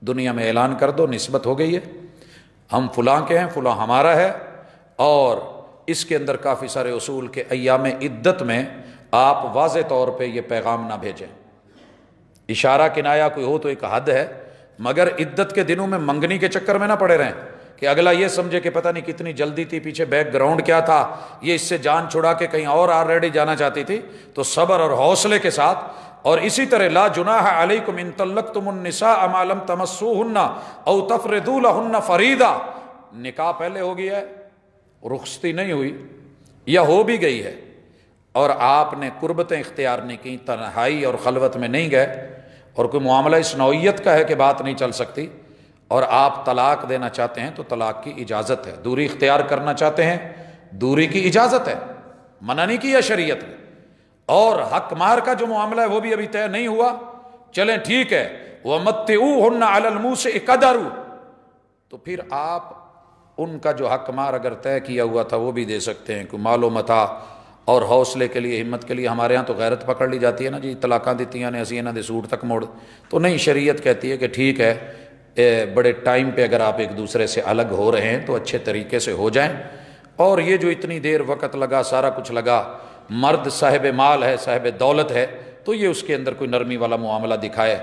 دنیا میں اعلان کر دو نسبت ہو گئی ہے، ہم فلاں کے ہیں، فلاں ہمارا ہے. اور اس کے اندر کافی سارے اصول کے ایام عدت میں آپ واضح طور پہ یہ پیغام نہ بھیجیں. اشارہ کنایا کوئی ہو تو ایک حد ہے، مگر عدت کے دنوں میں منگنی کے چکر میں نہ پڑے رہیں کہ اگلا یہ سمجھے کہ پتہ نہیں کتنی جلدی تھی، پیچھے بیک گراؤنڈ کیا تھا، یہ اس سے جان چھڑا کے کہیں اور آلریڈی جانا چاہتی تھی. تو صبر اور حوصلے کے ساتھ. اور اسی طرح لا جناح علیکم ان طلقتم النساء ما لم تمسوهن او تفرضوا لهن فریضہ. نکاح پہلے ہو گیا ہے، رخصتی نہیں ہوئی یا ہو بھی گئی ہے اور آپ نے قربتیں اختیار نہیں کی، تنہائی اور خلوت میں نہیں گئے، اور کوئی معاملہ اس نوعیت کا ہے کہ بات نہیں چل سکتی، اور آپ طلاق دینا چاہتے ہیں تو طلاق کی اجازت ہے. دوری اختیار کرنا چاہتے ہیں، دوری کی اجازت ہے، منع نہیں کیا شریعت نے. اور حق مار کا جو معاملہ ہے وہ بھی ابھی طے نہیں ہوا، چلیں ٹھیک ہے. وَمَتِّعُوهُنَّ عَلَى الْمُوسِعِ قَدَرُ، تو پھر آپ ان کا جو حق مار اگر طے کیا ہوا تھا وہ بھی دے سکتے ہیں. کوئی مال و متاع اور حوصلے کے لیے، ہمت کے لیے. ہمارے ہاں تو غیرت پکڑ لی جاتی ہے نا جی، طلاقاں دیتی ہیں اسی انہاں دے سوٹ تک موڑ. تو نہیں، شریعت کہتی ہے کہ ٹھیک ہے، بڑے ٹائم پہ اگر آپ ایک دوسرے سے الگ ہو رہے ہیں تو اچھے طریقے سے ہو جائیں. اور یہ جو اتنی دیر وقت لگا، سارا کچھ لگا، مرد صاحب مال ہے، صاحب دولت ہے، تو یہ اس کے اندر کوئی نرمی والا معاملہ دکھائے.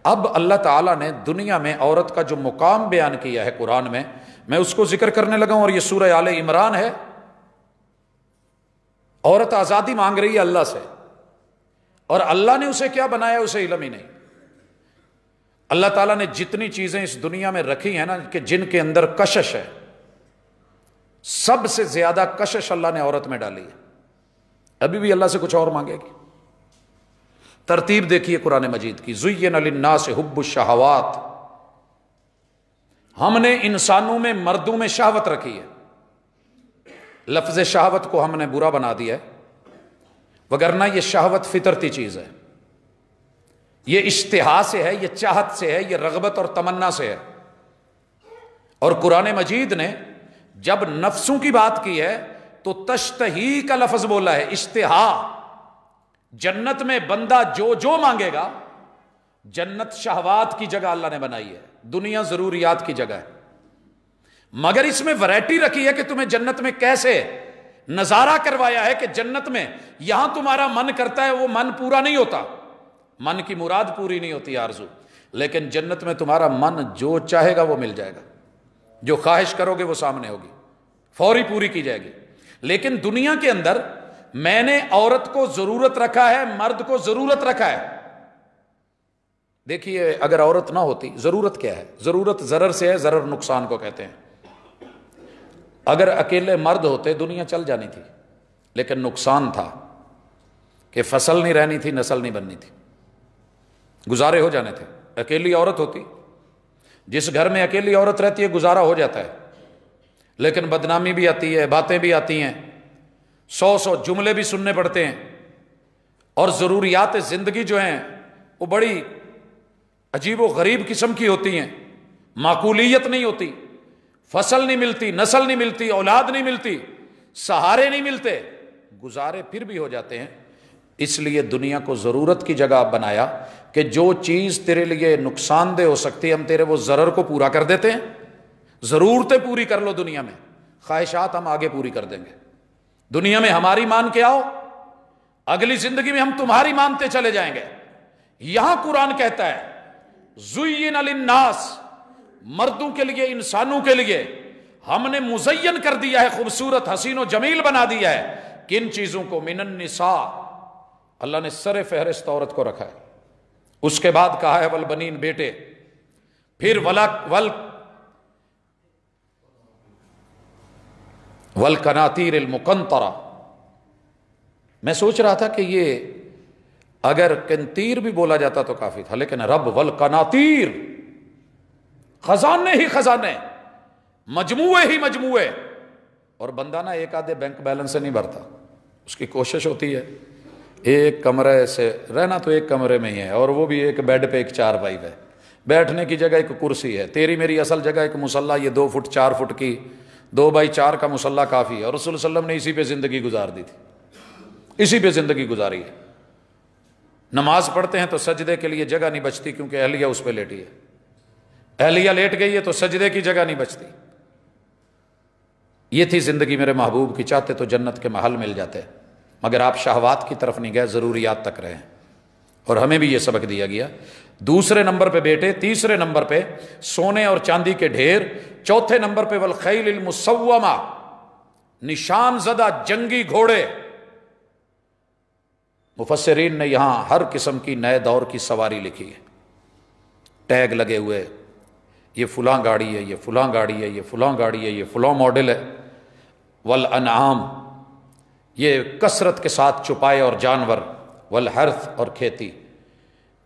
اب اللہ تعالیٰ نے دنیا میں عورت کا جو مقام بیان کیا ہے قرآن میں اس کو ذکر کرنے لگا ہوں. اور یہ سورہ آل عمران ہے. عورت آزادی مانگ رہی ہے اللہ سے، اور اللہ نے اسے کیا بنایا اسے علم ہی نہیں. اللہ تعالیٰ نے جتنی چیزیں اس دنیا میں رکھی ہیں نا کہ جن کے اندر کشش ہے، سب سے زیادہ کشش اللہ نے عورت میں ڈالی ہے. ابھی بھی اللہ سے کچھ اور مانگے گی. ترتیب دیکھیے قرآن مجید کی. زُيِّنَ لِلنَّاسِ حُبُّ الشَّهَوَاتِ، ہم نے انسانوں میں، مردوں میں شہوت رکھی ہے. لفظ شہوت کو ہم نے برا بنا دیا ہے، وگرنہ یہ شہوت فطرتی چیز ہے. یہ اشتہا سے ہے، یہ چاہت سے ہے، یہ رغبت اور تمنا سے ہے. اور قرآن مجید نے جب نفسوں کی بات کی ہے تو تشتہی کا لفظ بولا ہے، اشتہا. جنت میں بندہ جو مانگے گا، جنت شہوات کی جگہ اللہ نے بنائی ہے، دنیا ضروریات کی جگہ ہے. مگر اس میں ویرائٹی رکھی ہے کہ تمہیں جنت میں کیسے نظارہ کروایا ہے کہ جنت میں یہاں تمہارا من کرتا ہے، وہ من پورا نہیں ہوتا، من کی مراد پوری نہیں ہوتی، آرزو. لیکن جنت میں تمہارا من جو چاہے گا وہ مل جائے گا، جو خواہش کرو گے وہ سامنے ہوگی، فوری پوری کی جائے گی. لیکن دنیا کے اندر میں نے عورت کو ضرورت رکھا ہے، مرد کو ضرورت رکھا ہے. دیکھیے اگر عورت نہ ہوتی، ضرورت کیا ہے؟ ضرورت ضرر سے ہے، ضرر نقصان کو کہتے ہیں. اگر اکیلے مرد ہوتے دنیا چل جانی تھی، لیکن نقصان تھا کہ فصل نہیں رہنی تھی، نسل نہیں بننی تھی، گزارے ہو جانے تھے. اکیلی عورت ہوتی، جس گھر میں اکیلی عورت رہتی ہے گزارا ہو جاتا ہے، لیکن بدنامی بھی آتی ہے، باتیں بھی آتی ہیں، 100 جملے بھی سننے پڑتے ہیں، اور ضروریات زندگی جو ہیں وہ بڑی عجیب و غریب قسم کی ہوتی ہیں. معقولیت نہیں ہوتی، فصل نہیں ملتی، نسل نہیں ملتی، اولاد نہیں ملتی، سہارے نہیں ملتے، گزارے پھر بھی ہو جاتے ہیں. اس لیے دنیا کو ضرورت کی جگہ بنایا کہ جو چیز تیرے لیے نقصان دہ ہو سکتی ہے ہم تیرے وہ ضرر کو پورا کر دیتے ہیں. ضرورتیں پوری کر لو دنیا میں، خواہشات ہم آگے پوری کر دیں گے. دنیا میں ہماری مان کے آؤ، اگلی زندگی میں ہم تمہاری مانتے چلے جائیں گے. یہاں قرآن کہتا ہے زُيِّنَ لِلنَّاسِ، مردوں کے لیے، انسانوں کے لیے ہم نے مزین کر دیا ہے، خوبصورت، حسین و جمیل بنا دیا ہے. کن چیزوں کو؟ من النساء، اللہ نے سر فہرست عورت کو رکھا ہے. اس کے بعد کہا ہے والبنین، بیٹے، پھر والقناطیر المقنطرہ. میں سوچ رہا تھا کہ یہ اگر قنطیر بھی بولا جاتا تو کافی تھا، لیکن رب والقناطیر، خزانے ہی خزانے، مجموعے ہی مجموعے. اور بندہ نا ایک آدھے بینک بیلنس سے نہیں بھرتا، اس کی کوشش ہوتی ہے ایک کمرے سے رہنا، تو ایک کمرے میں ہی ہے، اور وہ بھی ایک بیڈ پہ ایک چارپائی پہ، بیٹھنے کی جگہ ایک کرسی ہے. تیری میری اصل جگہ ایک مصلی، یہ 2 فٹ 4 فٹ کی 2x4 کا مصلی کافی ہے. اور رسول صلی اللہ علیہ وسلم نے اسی پہ زندگی گزار دی تھی، اسی پہ زندگی گزاری ہے. نماز پڑھتے ہیں تو سجدے کے لیے جگہ نہیں بچتی، کیونکہ اہلیہ اس پہ لیٹی ہے. اہلیہ لیٹ گئی ہے تو سجدے کی جگہ نہیں بچتی. یہ تھی زندگی میرے محبوب کی. چاہتے تو جنت کے محل مل جاتے، مگر آپ شہوات کی طرف نہیں گئے، ضروریات تک رہے. اور ہمیں بھی یہ سبق دیا گیا. دوسرے نمبر پہ بیٹے، تیسرے نمبر پہ سونے اور چاندی کے ڈھیر، چوتھے نمبر پہ والخیل المسومہ، نشان زدہ جنگی گھوڑے. مفسرین نے یہاں ہر قسم کی نئے دور کی سواری لکھی ہے، ٹیگ لگے ہوئے، یہ فلاں گاڑی ہے، یہ فلاں گاڑی ہے، یہ فلاں گاڑی ہے، یہ فلاں ماڈل ہے. والانعام، یہ کثرت کے ساتھ چپائے اور جانور. والحرث، اور کھیتی،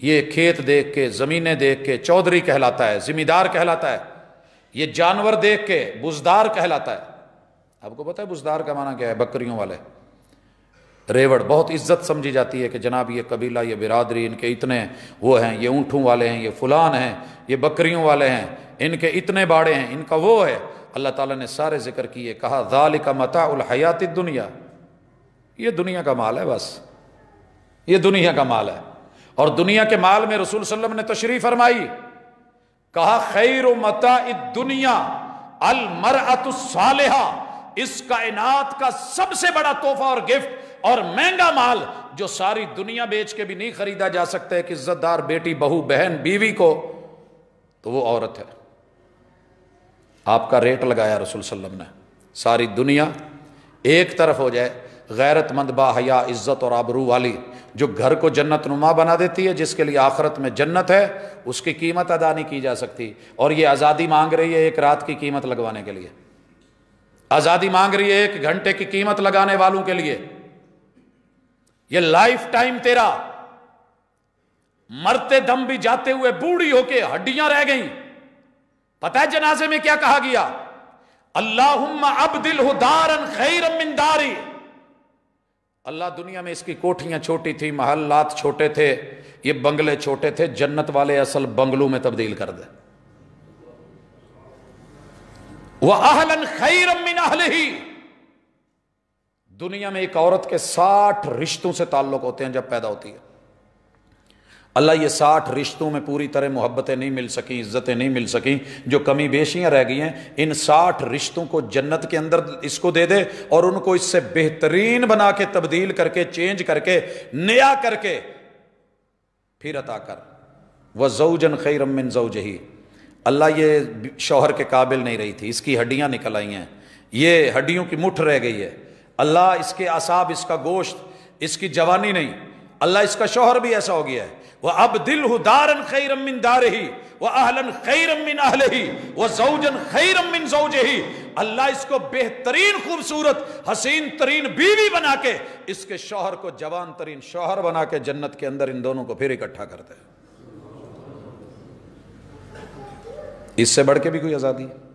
یہ کھیت دیکھ کے، زمینیں دیکھ کے چودھری کہلاتا ہے، ذمہ دار کہلاتا ہے. یہ جانور دیکھ کے بزدار کہلاتا ہے. آپ کو پتہ ہے بزدار کا معنی کیا ہے؟ بکریوں والے. ریوڑ بہت عزت سمجھی جاتی ہے کہ جناب یہ قبیلہ، یہ برادری، ان کے اتنے وہ ہیں، یہ اونٹوں والے ہیں، یہ فلان ہیں، یہ بکریوں والے ہیں، ان کے اتنے باڑے ہیں، ان کا وہ ہے. اللہ تعالیٰ نے سارے ذکر کیے، کہا ذالک متاع الحیات الدنیا، یہ دنیا کا مال ہے، بس یہ دنیا کا مال ہے. اور دنیا کے مال میں رسول صلی اللہ علیہ وسلم نے تشریح فرمائی، کہا خیر متاع الدنیا المرأۃ الصالحہ، اس کائنات کا سب سے بڑا تحفہ اور گفٹ اور مہنگا مال جو ساری دنیا بیچ کے بھی نہیں خریدا جا سکتا ہے کہ عزت دار بیٹی، بہو، بہن، بیوی کو، تو وہ عورت ہے. آپ کا ریٹ لگایا رسول صلی اللہ علیہ وسلم نے. ساری دنیا ایک طرف ہو جائے، غیرت مند، با حیا، عزت اور آبرو والی، جو گھر کو جنت نما بنا دیتی ہے، جس کے لیے آخرت میں جنت ہے، اس کی قیمت ادا نہیں کی جا سکتی. اور یہ آزادی مانگ رہی ہے ایک رات کی قیمت لگوانے کے لیے، آزادی مانگ رہی ہے 1 گھنٹے کی قیمت لگانے والوں کے لیے. یہ لائف ٹائم تیرا، مرتے دم بھی جاتے ہوئے بوڑھی ہو کے ہڈیاں رہ گئیں. پتہ ہے جنازے میں کیا کہا گیا؟ اللہم ابدلہ دارا خیرا من داری. اللہ دنیا میں اس کی کوٹھیاں چھوٹی تھی، محلات چھوٹے تھے، یہ بنگلے چھوٹے تھے، جنت والے اصل بنگلوں میں تبدیل کر دے. وَأَهْلًا خَيْرًا مِّنْ أَهْلِهِ. دنیا میں ایک عورت کے 60 رشتوں سے تعلق ہوتے ہیں جب پیدا ہوتی ہے. اللہ یہ 60 رشتوں میں پوری طرح محبتیں نہیں مل سکیں، عزتیں نہیں مل سکیں، جو کمی بیشیاں رہ گئی ہیں، ان 60 رشتوں کو جنت کے اندر اس کو دے دے اور ان کو اس سے بہترین بنا کے تبدیل کر کے، چینج کر کے، نیا کر کے پھر عطا کر. وَزَوْجًا خَيْرًا مِّن زَوْجِهِ. اللہ یہ شوہر کے قابل نہیں رہی تھی، اس کی ہڈیاں نکل آئی ہیں، یہ ہڈیوں کی مٹھ رہ گئی ہے. اللہ اس کے اعصاب، اس کا گوشت، اس کی جوانی نہیں. اللہ اس کا شوہر بھی ایسا ہو گیا ہے. وَأَبْدِلْهُ دَارًا خَيْرًا مِّن دَارِهِ وَأَهْلًا خَيْرًا مِّنْ أَهْلِهِ وَزَوْجًا خَيْرًا مِّن زَوْجِهِ. اللہ اس کو بہترین خوبصورت حسین ترین بیوی بنا کے، اس کے شوہر کو جوان ترین شوہر بنا کے جنت کے اندر ان دونوں کو پھر اکٹھا کرتے ہیں. اس سے بڑھ کے بھی کوئی آزادی ہے؟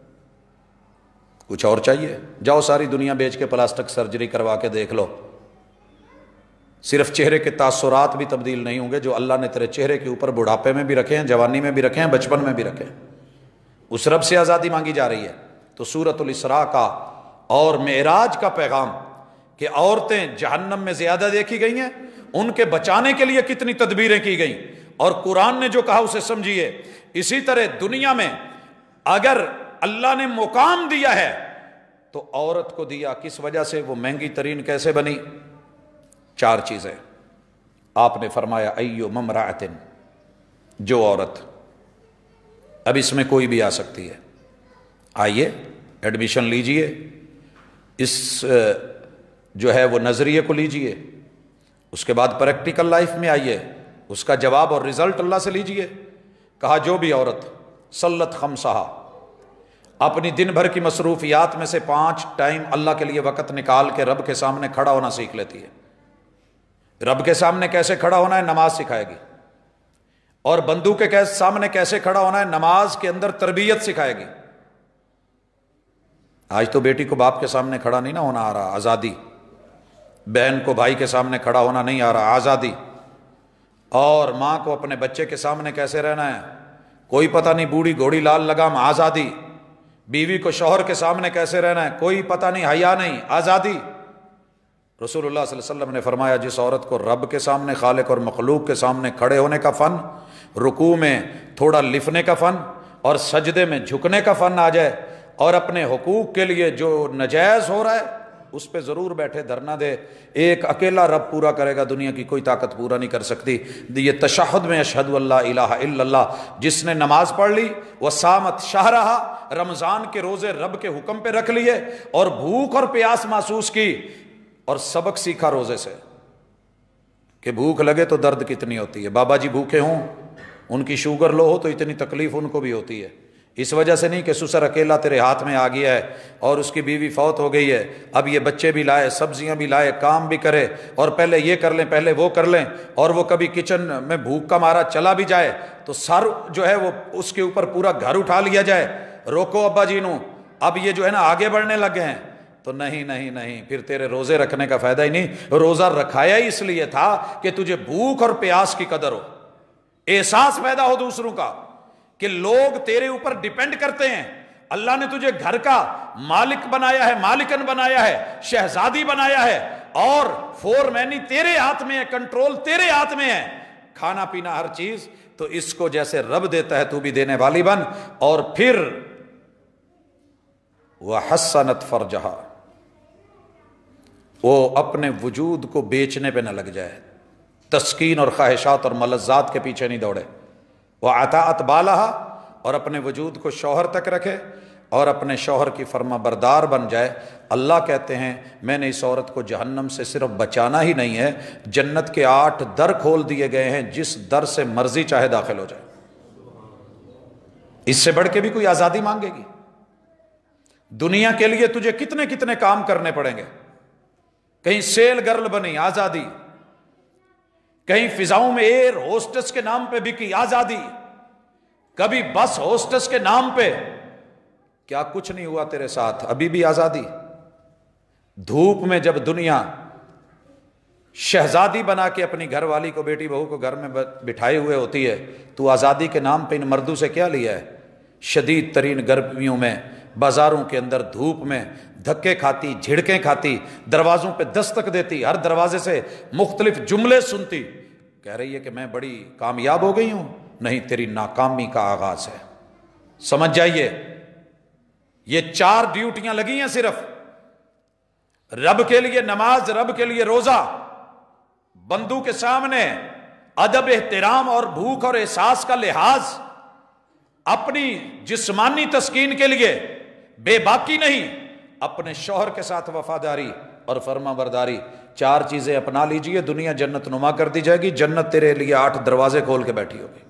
کچھ اور چاہیے؟ جاؤ ساری دنیا بیچ کے پلاسٹک سرجری کروا کے دیکھ لو، صرف چہرے کے تاثرات بھی تبدیل نہیں ہوں گے جو اللہ نے تیرے چہرے کے اوپر بڑھاپے میں بھی رکھے ہیں، جوانی میں بھی رکھے ہیں، بچپن میں بھی رکھے ہیں. اس رب سے آزادی مانگی جا رہی ہے. تو سورۃ الاسراء کا اور معراج کا پیغام کہ عورتیں جہنم میں زیادہ دیکھی گئی ہیں، ان کے بچانے کے لیے کتنی تدبیریں کی گئیں، اور قرآن نے جو کہا اسے سمجھیے. اسی طرح دنیا میں اگر اللہ نے مقام دیا ہے تو عورت کو دیا کس وجہ سے؟ وہ مہنگی ترین کیسے بنی؟ 4 چیزیں آپ نے فرمایا، ایو ممرأۃ، جو عورت، اب اس میں کوئی بھی آ سکتی ہے، آئیے ایڈمیشن لیجئے، اس جو ہے وہ نظریے کو لیجئے، اس کے بعد پریکٹیکل لائف میں آئیے، اس کا جواب اور رزلٹ اللہ سے لیجئے. کہا جو بھی عورت، سلت خمسہا، اپنی دن بھر کی مصروفیات میں سے 5 ٹائم اللہ کے لیے وقت نکال کے رب کے سامنے کھڑا ہونا سیکھ لیتی ہے۔ رب کے سامنے کیسے کھڑا ہونا ہے نماز سکھائے گی، اور بندوں کے سامنے کیسے کھڑا ہونا ہے نماز کے اندر تربیت سکھائے گی۔ آج تو بیٹی کو باپ کے سامنے کھڑا نہیں نہ ہونا آ رہا، آزادی، بہن کو بھائی کے سامنے کھڑا ہونا نہیں آ رہا، آزادی، اور ماں کو اپنے بچے کے سامنے کیسے رہنا ہے کوئی پتہ نہیں، بوڑھی گھوڑی لال لگام، آزادی، بیوی کو شوہر کے سامنے کیسے رہنا ہے کوئی پتہ نہیں، حیا نہیں، آزادی۔ رسول اللہ صلی اللہ علیہ وسلم نے فرمایا جس عورت کو رب کے سامنے، خالق اور مخلوق کے سامنے کھڑے ہونے کا فن، رکوع میں تھوڑا لفنے کا فن اور سجدے میں جھکنے کا فن آ جائے، اور اپنے حقوق کے لیے جو ناجائز ہو رہا ہے اس پہ ضرور بیٹھے دھرنا دے، ایک اکیلا رب پورا کرے گا، دنیا کی کوئی طاقت پورا نہیں کر سکتی۔ یہ تشہد میں اشہد اللہ الہ الا اللہ، جس نے نماز پڑھ لی، وہ سامت شہرہا، رمضان کے روزے رب کے حکم پہ رکھ لیے، اور بھوک اور پیاس محسوس کی، اور سبق سیکھا روزے سے کہ بھوک لگے تو درد کتنی ہوتی ہے۔ بابا جی بھوکے ہوں، ان کی شوگر لو ہو تو اتنی تکلیف ان کو بھی ہوتی ہے، اس وجہ سے نہیں کہ سسر اکیلا تیرے ہاتھ میں آ گیا ہے اور اس کی بیوی فوت ہو گئی ہے، اب یہ بچے بھی لائے، سبزیاں بھی لائے، کام بھی کرے، اور پہلے یہ کر لیں پہلے وہ کر لیں، اور وہ کبھی کچن میں بھوک کا مارا چلا بھی جائے تو سر جو ہے وہ اس کے اوپر پورا گھر اٹھا لیا جائے، روکو ابا جی نو، اب یہ جو ہے نا آگے بڑھنے لگے ہیں، تو نہیں نہیں نہیں، پھر تیرے روزے رکھنے کا فائدہ ہی نہیں۔ روزہ رکھایا ہی اس لیے تھا کہ تجھے بھوک اور پیاس کی قدر ہو، احساس پیدا ہو دوسروں کا کہ لوگ تیرے اوپر ڈیپینڈ کرتے ہیں۔ اللہ نے تجھے گھر کا مالک بنایا ہے، مالکن بنایا ہے، شہزادی بنایا ہے، اور فور مینی تیرے ہاتھ میں ہے، کنٹرول تیرے ہاتھ میں ہے، کھانا پینا ہر چیز، تو اس کو جیسے رب دیتا ہے تو بھی دینے والی بن۔ اور پھر وَحَسَّنَتْ فَرْجَهَا، وہ اپنے وجود کو بیچنے پہ نہ لگ جائے، تسکین اور خواہشات اور ملذات کے پیچھے نہیں دوڑے، وَعَتَعَتْ بَالَهَا، اور اپنے وجود کو شوہر تک رکھے اور اپنے شوہر کی فرما بردار بن جائے۔ اللہ کہتے ہیں میں نے اس عورت کو جہنم سے صرف بچانا ہی نہیں ہے، جنت کے 8 در کھول دیے گئے ہیں، جس در سے مرضی چاہے داخل ہو جائے۔ اس سے بڑھ کے بھی کوئی آزادی مانگے گی؟ دنیا کے لیے تجھے کتنے کتنے کام کرنے پڑیں گے، کہیں سیل گرل بنی، آزادی، کہیں فضاؤں میں ایئر ہوسٹس کے نام پہ بکی، آزادی، کبھی بس ہوسٹس کے نام پہ، کیا کچھ نہیں ہوا تیرے ساتھ، ابھی بھی آزادی۔ دھوپ میں جب دنیا شہزادی بنا کے اپنی گھر والی کو، بیٹی بہو کو گھر میں بٹھائے ہوئے ہوتی ہے، تو آزادی کے نام پہ ان مردوں سے کیا لیا ہے؟ شدید ترین گرمیوں میں بازاروں کے اندر دھوپ میں دھکے کھاتی، جھڑکیں کھاتی، دروازوں پہ دستک دیتی، ہر دروازے سے مختلف جملے سنتی، کہہ رہی ہے کہ میں بڑی کامیاب ہو گئی ہوں، نہیں، تیری ناکامی کا آغاز ہے۔ سمجھ جائیے، یہ 4 ڈیوٹیاں لگی ہیں صرف، رب کے لیے نماز، رب کے لیے روزہ، بندوں کے سامنے ادب، احترام اور بھوک اور احساس کا لحاظ، اپنی جسمانی تسکین کے لیے بے باکی نہیں، اپنے شوہر کے ساتھ وفاداری اور فرما برداری، 4 چیزیں اپنا لیجئے، دنیا جنت نما کر دی جائے گی، جنت تیرے لیے 8 دروازے کھول کے بیٹھی ہوگی۔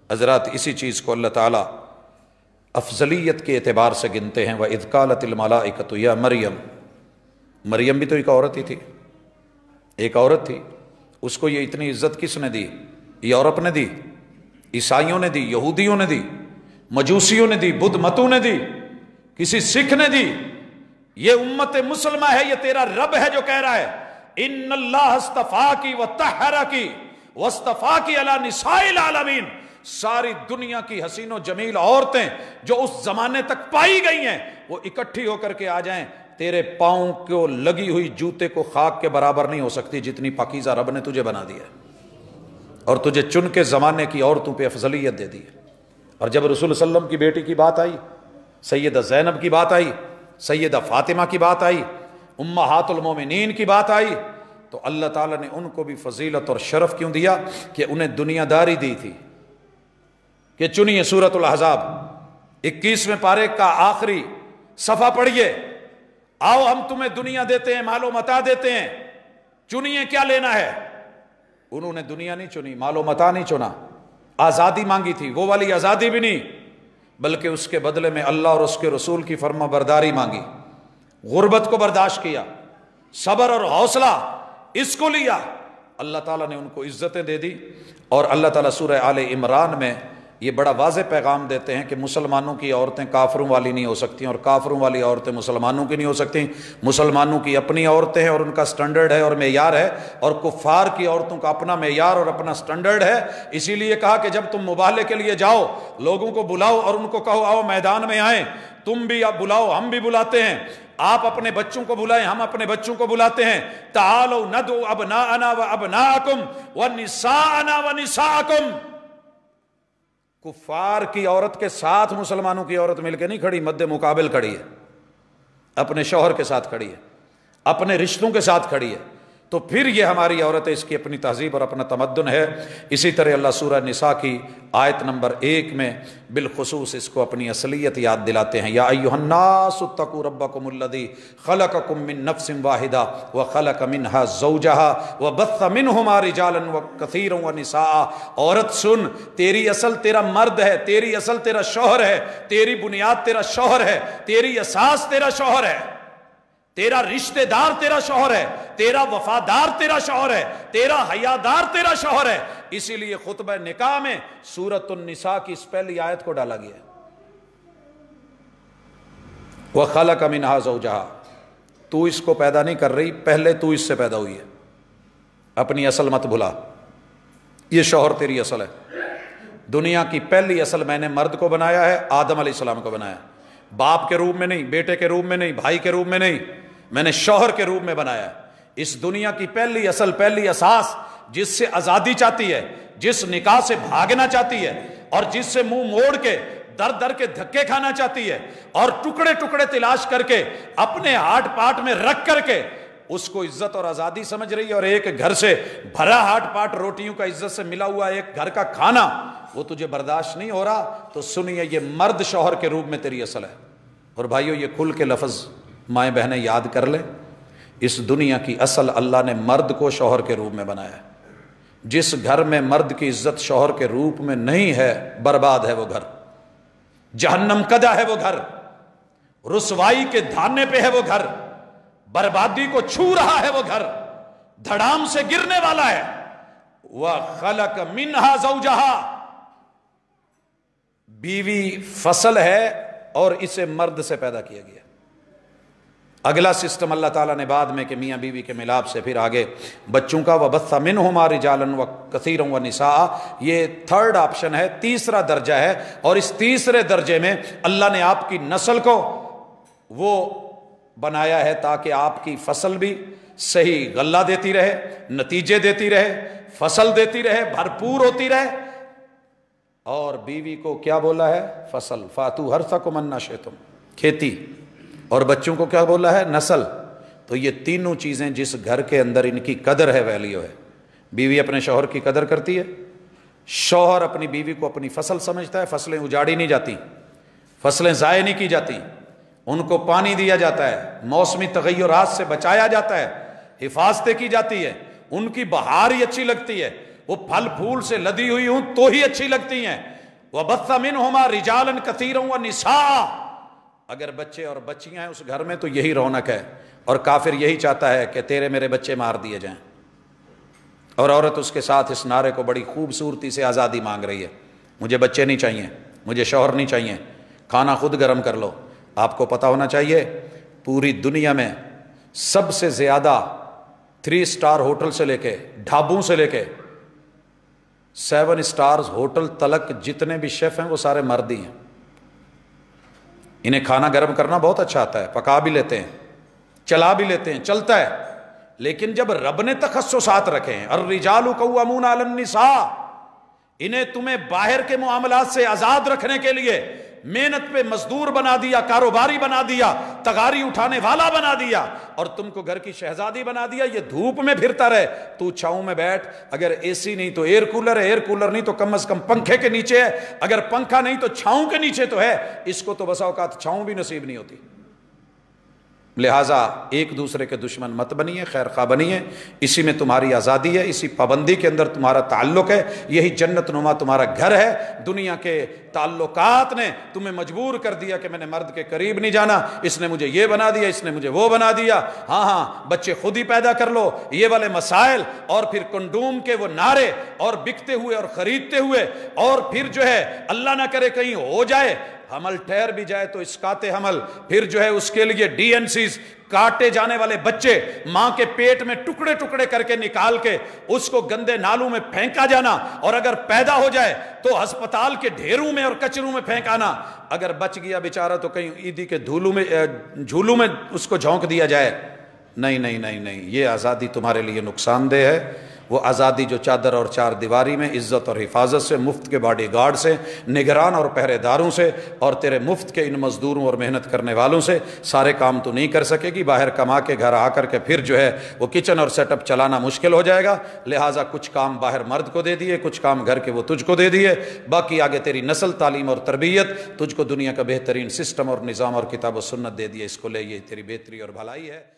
حضرات اسی چیز کو اللہ تعالیٰ افضلیت کے اعتبار سے گنتے ہیں۔ وَإِذْ قَالَتِ الْمَلَائِكَةُ يَا مریم، مریم بھی تو ایک عورت ہی تھی، ایک عورت تھی، اس کو یہ اتنی عزت کس نے دی؟ یورپ نے دی، عیسائیوں نے دی، یہودیوں نے دی، مجوسیوں نے دی، بدھ متوں نے دی، کسی سکھ نے دی؟ یہ امت مسلمہ ہے، یہ تیرا رب ہے جو کہہ رہا ہے ان اللہ اصطفاکی وطہرکی واصطفاکی علی نساء العالمین۔ ساری دنیا کی حسین و جمیل عورتیں جو اس زمانے تک پائی گئی ہیں، وہ اکٹھی ہو کر کے آ جائیں، تیرے پاؤں کو لگی ہوئی جوتے کو خاک کے برابر نہیں ہو سکتی جتنی پاکیزہ رب نے تجھے بنا دیا ہے، اور تجھے چن کے زمانے کی عورتوں پہ افضلیت دے دی ہے۔ اور جب رسول صلی اللہ علیہ وسلم کی بیٹی کی بات آئی، سیدہ زینب کی بات آئی، سیدہ فاطمہ کی بات آئی، امہات المومنین کی بات آئی، تو اللہ تعالیٰ نے ان کو بھی فضیلت اور شرف کیوں دیا کہ انہیں دنیا داری دی تھی کہ چنیے سورۃ الاحزاب 21ویں پارے کا آخری صفحہ پڑھیے، آؤ ہم تمہیں دنیا دیتے ہیں، مال و متاع دیتے ہیں، چنیے کیا لینا ہے۔ انہوں نے دنیا نہیں چنی، مال و متاع نہیں چنا، آزادی مانگی تھی، وہ والی آزادی بھی نہیں، بلکہ اس کے بدلے میں اللہ اور اس کے رسول کی فرما برداری مانگی، غربت کو برداشت کیا، صبر اور حوصلہ اس کو لیا، اللہ تعالیٰ نے ان کو عزتیں دے دی۔ اور اللہ تعالیٰ سورہ آل عمران میں یہ بڑا واضح پیغام دیتے ہیں کہ مسلمانوں کی عورتیں کافروں والی نہیں ہو سکتی اور کافروں والی عورتیں مسلمانوں کی نہیں ہو سکتی۔ مسلمانوں کی اپنی عورتیں ہیں اور ان کا سٹینڈرڈ ہے اور معیار ہے، اور کفار کی عورتوں کا اپنا معیار اور اپنا سٹینڈرڈ ہے۔ اسی لیے کہا کہ جب تم مباہلے کے لیے جاؤ، لوگوں کو بلاؤ اور ان کو کہو آؤ میدان میں آئیں، تم بھی اب بلاؤ، ہم بھی بلاتے ہیں، آپ اپنے بچوں کو بلائیں، ہم اپنے بچوں کو بلاتے ہیں۔ تعالوا ندعو ابناءنا وابناءکم ونساءنا ونساءکم۔ کفار کی عورت کے ساتھ مسلمانوں کی عورت مل کے نہیں کھڑی، مد مقابل کھڑی ہے، اپنے شوہر کے ساتھ کھڑی ہے، اپنے رشتوں کے ساتھ کھڑی ہے۔ تو پھر یہ ہماری عورت ہے، اس کی اپنی تہذیب اور اپنا تمدن ہے۔ اسی طرح اللہ سورہ نساء کی آیت نمبر 1 میں بالخصوص اس کو اپنی اصلیت یاد دلاتے ہیں۔ یا ایھا الناس اتقوا ربکم الذی خلقکم من نفس واحدہ وخلق منہا زوجہا وبث منہما رجالا کثیرا ونساء۔ عورت سن، تیری اصل تیرا مرد ہے، تیری اصل تیرا شوہر ہے، تیری بنیاد تیرا شوہر ہے، تیری اساس تیرا شوہر ہے، تیرا رشتہ دار تیرا شوہر ہے، تیرا وفادار تیرا شوہر ہے، تیرا حیادار تیرا شوہر ہے۔ اسی لیے خطبہ نکاح میں سورۃ النساء کی اس پہلی آیت کو ڈالا گیا ہے، وَخَلَقَ مِنْهَا زَوْجَهَا۔ تو اس کو پیدا نہیں کر رہی، پہلے تو اس سے پیدا ہوئی ہے، اپنی اصل مت بھلا، یہ شوہر تیری اصل ہے۔ دنیا کی پہلی اصل میں نے مرد کو بنایا ہے، آدم علیہ السلام کو بنایا، باپ کے روپ میں نہیں، بیٹے کے روپ میں نہیں، بھائی کے روپ میں نہیں، میں نے شوہر کے روپ میں بنایا ہے۔ اس دنیا کی پہلی اصل، پہلی اساس جس سے آزادی چاہتی ہے، جس نکاح سے بھاگنا چاہتی ہے اور جس سے منہ موڑ کے در در کے دھکے کھانا چاہتی ہے اور ٹکڑے ٹکڑے تلاش کر کے اپنے ہاتھ پاٹ میں رکھ کر کے اس کو عزت اور آزادی سمجھ رہی ہے، اور ایک گھر سے بھرا ہاتھ پاٹ روٹیوں کا عزت سے ملا ہوا ایک گھر کا کھانا وہ تجھے برداشت نہیں ہو رہا، تو سنیے یہ مرد شوہر کے روپ میں تیری اصل ہے۔ اور بھائیو یہ کھل کے لفظ مائیں بہنیں یاد کر لیں، اس دنیا کی اصل اللہ نے مرد کو شوہر کے روپ میں بنایا ہے۔ جس گھر میں مرد کی عزت شوہر کے روپ میں نہیں ہے، برباد ہے وہ گھر، جہنم کدہ ہے وہ گھر، رسوائی کے دھانے پہ ہے وہ گھر، بربادی کو چھو رہا ہے وہ گھر، دھڑام سے گرنے والا ہے۔ وَخَلَقَ مِنْهَا زَوْجَهَا، بیوی فصل ہے اور اسے مرد سے پیدا کیا گیا۔ اگلا سسٹم اللہ تعالیٰ نے بعد میں کہ میاں بیوی کے ملاپ سے پھر آگے بچوں کا وَبَثَّ مِنْهُمَا رِجَالًا وَكَثِيرًا وَنِسَاءً، یہ تھرڈ آپشن ہے، تیسرا درجہ ہے، اور اس تیسرے درجے میں اللہ نے آپ کی نسل کو وہ بنایا ہے تاکہ آپ کی فصل بھی صحیح غلہ دیتی رہے، نتیجے دیتی رہے، فصل دیتی رہے، بھرپور ہوتی رہے۔ اور بیوی کو کیا بولا ہے؟ فصل، فاتو حرثکم انا شئتم، کھیتی، اور بچوں کو کیا بولا ہے؟ نسل۔ تو یہ تینوں چیزیں جس گھر کے اندر ان کی قدر ہے، ویلیو ہے، بیوی اپنے شوہر کی قدر کرتی ہے، شوہر اپنی بیوی کو اپنی فصل سمجھتا ہے، فصلیں اجاڑی نہیں جاتی، فصلیں ضائع نہیں کی جاتی، ان کو پانی دیا جاتا ہے، موسمی تغیرات سے بچایا جاتا ہے، حفاظتیں کی جاتی ہے، ان کی بہار ہی اچھی لگتی ہے، وہ پھل پھول سے لدی ہوئی ہوں تو ہی اچھی لگتی ہیں۔ وَبَثَّ مِنْهُمَا رِجَالًا كَثِيرًا وَنِسَاءً، اگر بچے اور بچیاں ہیں اس گھر میں تو یہی رونق ہے، اور کافر یہی چاہتا ہے کہ تیرے میرے بچے مار دیے جائیں، اور عورت اس کے ساتھ اس نعرے کو بڑی خوبصورتی سے آزادی مانگ رہی ہے، مجھے بچے نہیں چاہیے، مجھے شوہر نہیں چاہیے، کھانا خود گرم کر لو۔ آپ کو پتہ ہونا چاہیے پوری دنیا میں سب سے زیادہ 3 اسٹار ہوٹل سے لے کے، ڈھابوں سے لے کے 7 اسٹارز ہوٹل تلک جتنے بھی شیف ہیں وہ سارے مرد ہی ہیں۔ انہیں کھانا گرم کرنا بہت اچھا آتا ہے، پکا بھی لیتے ہیں، چلا بھی لیتے ہیں، چلتا ہے، لیکن جب رب نے تخصصات رکھے ہیں، الرجال قوامون علی النساء، انہیں تمہیں باہر کے معاملات سے آزاد رکھنے کے لیے محنت پہ مزدور بنا دیا، کاروباری بنا دیا، تغاری اٹھانے والا بنا دیا، اور تم کو گھر کی شہزادی بنا دیا۔ یہ دھوپ میں پھرتا رہے، تو چھاؤں میں بیٹھ، اگر اے سی نہیں تو ایئر کولر ہے، ایئر کولر نہیں تو کم از کم پنکھے کے نیچے ہے، اگر پنکھا نہیں تو چھاؤں کے نیچے تو ہے۔ اس کو تو بسا اوقات چھاؤں بھی نصیب نہیں ہوتی، لہٰذا ایک دوسرے کے دشمن مت بنیے، خیر خواہ بنیے، اسی میں تمہاری آزادی ہے، اسی پابندی کے اندر تمہارا تعلق ہے، یہی جنت نما تمہارا گھر ہے۔ دنیا کے تعلقات نے تمہیں مجبور کر دیا کہ میں نے مرد کے قریب نہیں جانا، اس نے مجھے یہ بنا دیا، اس نے مجھے وہ بنا دیا، ہاں بچے خود ہی پیدا کر لو، یہ والے مسائل، اور پھر کنڈوم کے وہ نعرے، اور بکتے ہوئے اور خریدتے ہوئے، اور پھر جو ہے اللہ نہ کرے کہیں ہو جائے، حمل ٹھہر بھی جائے تو اسقاط حمل، پھر جو ہے اس کے لیے ڈی این سیز، کاٹے جانے والے بچے ماں کے پیٹ میں ٹکڑے ٹکڑے کر کے نکال کے اس کو گندے نالوں میں پھینکا جانا، اور اگر پیدا ہو جائے تو ہسپتال کے ڈھیروں میں اور کچروں میں پھینکانا، اگر بچ گیا بیچارہ تو کہیں عیدی کے جھولوں میں اس کو جھونک دیا جائے۔ نہیں نہیں نہیں نہیں، یہ آزادی تمہارے لیے نقصان دہ ہے۔ وہ آزادی جو چادر اور چار دیواری میں عزت اور حفاظت سے، مفت کے باڈی گارڈ سے، نگران اور پہرے داروں سے، اور تیرے مفت کے ان مزدوروں اور محنت کرنے والوں سے سارے کام تو نہیں کر سکے گی۔ باہر کما کے گھر آ کر کے پھر جو ہے وہ کچن اور سیٹ اپ چلانا مشکل ہو جائے گا، لہٰذا کچھ کام باہر مرد کو دے دیے، کچھ کام گھر کے وہ تجھ کو دے دیے، باقی آگے تیری نسل، تعلیم اور تربیت، تجھ کو دنیا کا بہترین سسٹم اور نظام اور کتاب و سنت دے دیے، اس کو لے، یہ تیری بہتری اور بھلائی ہے۔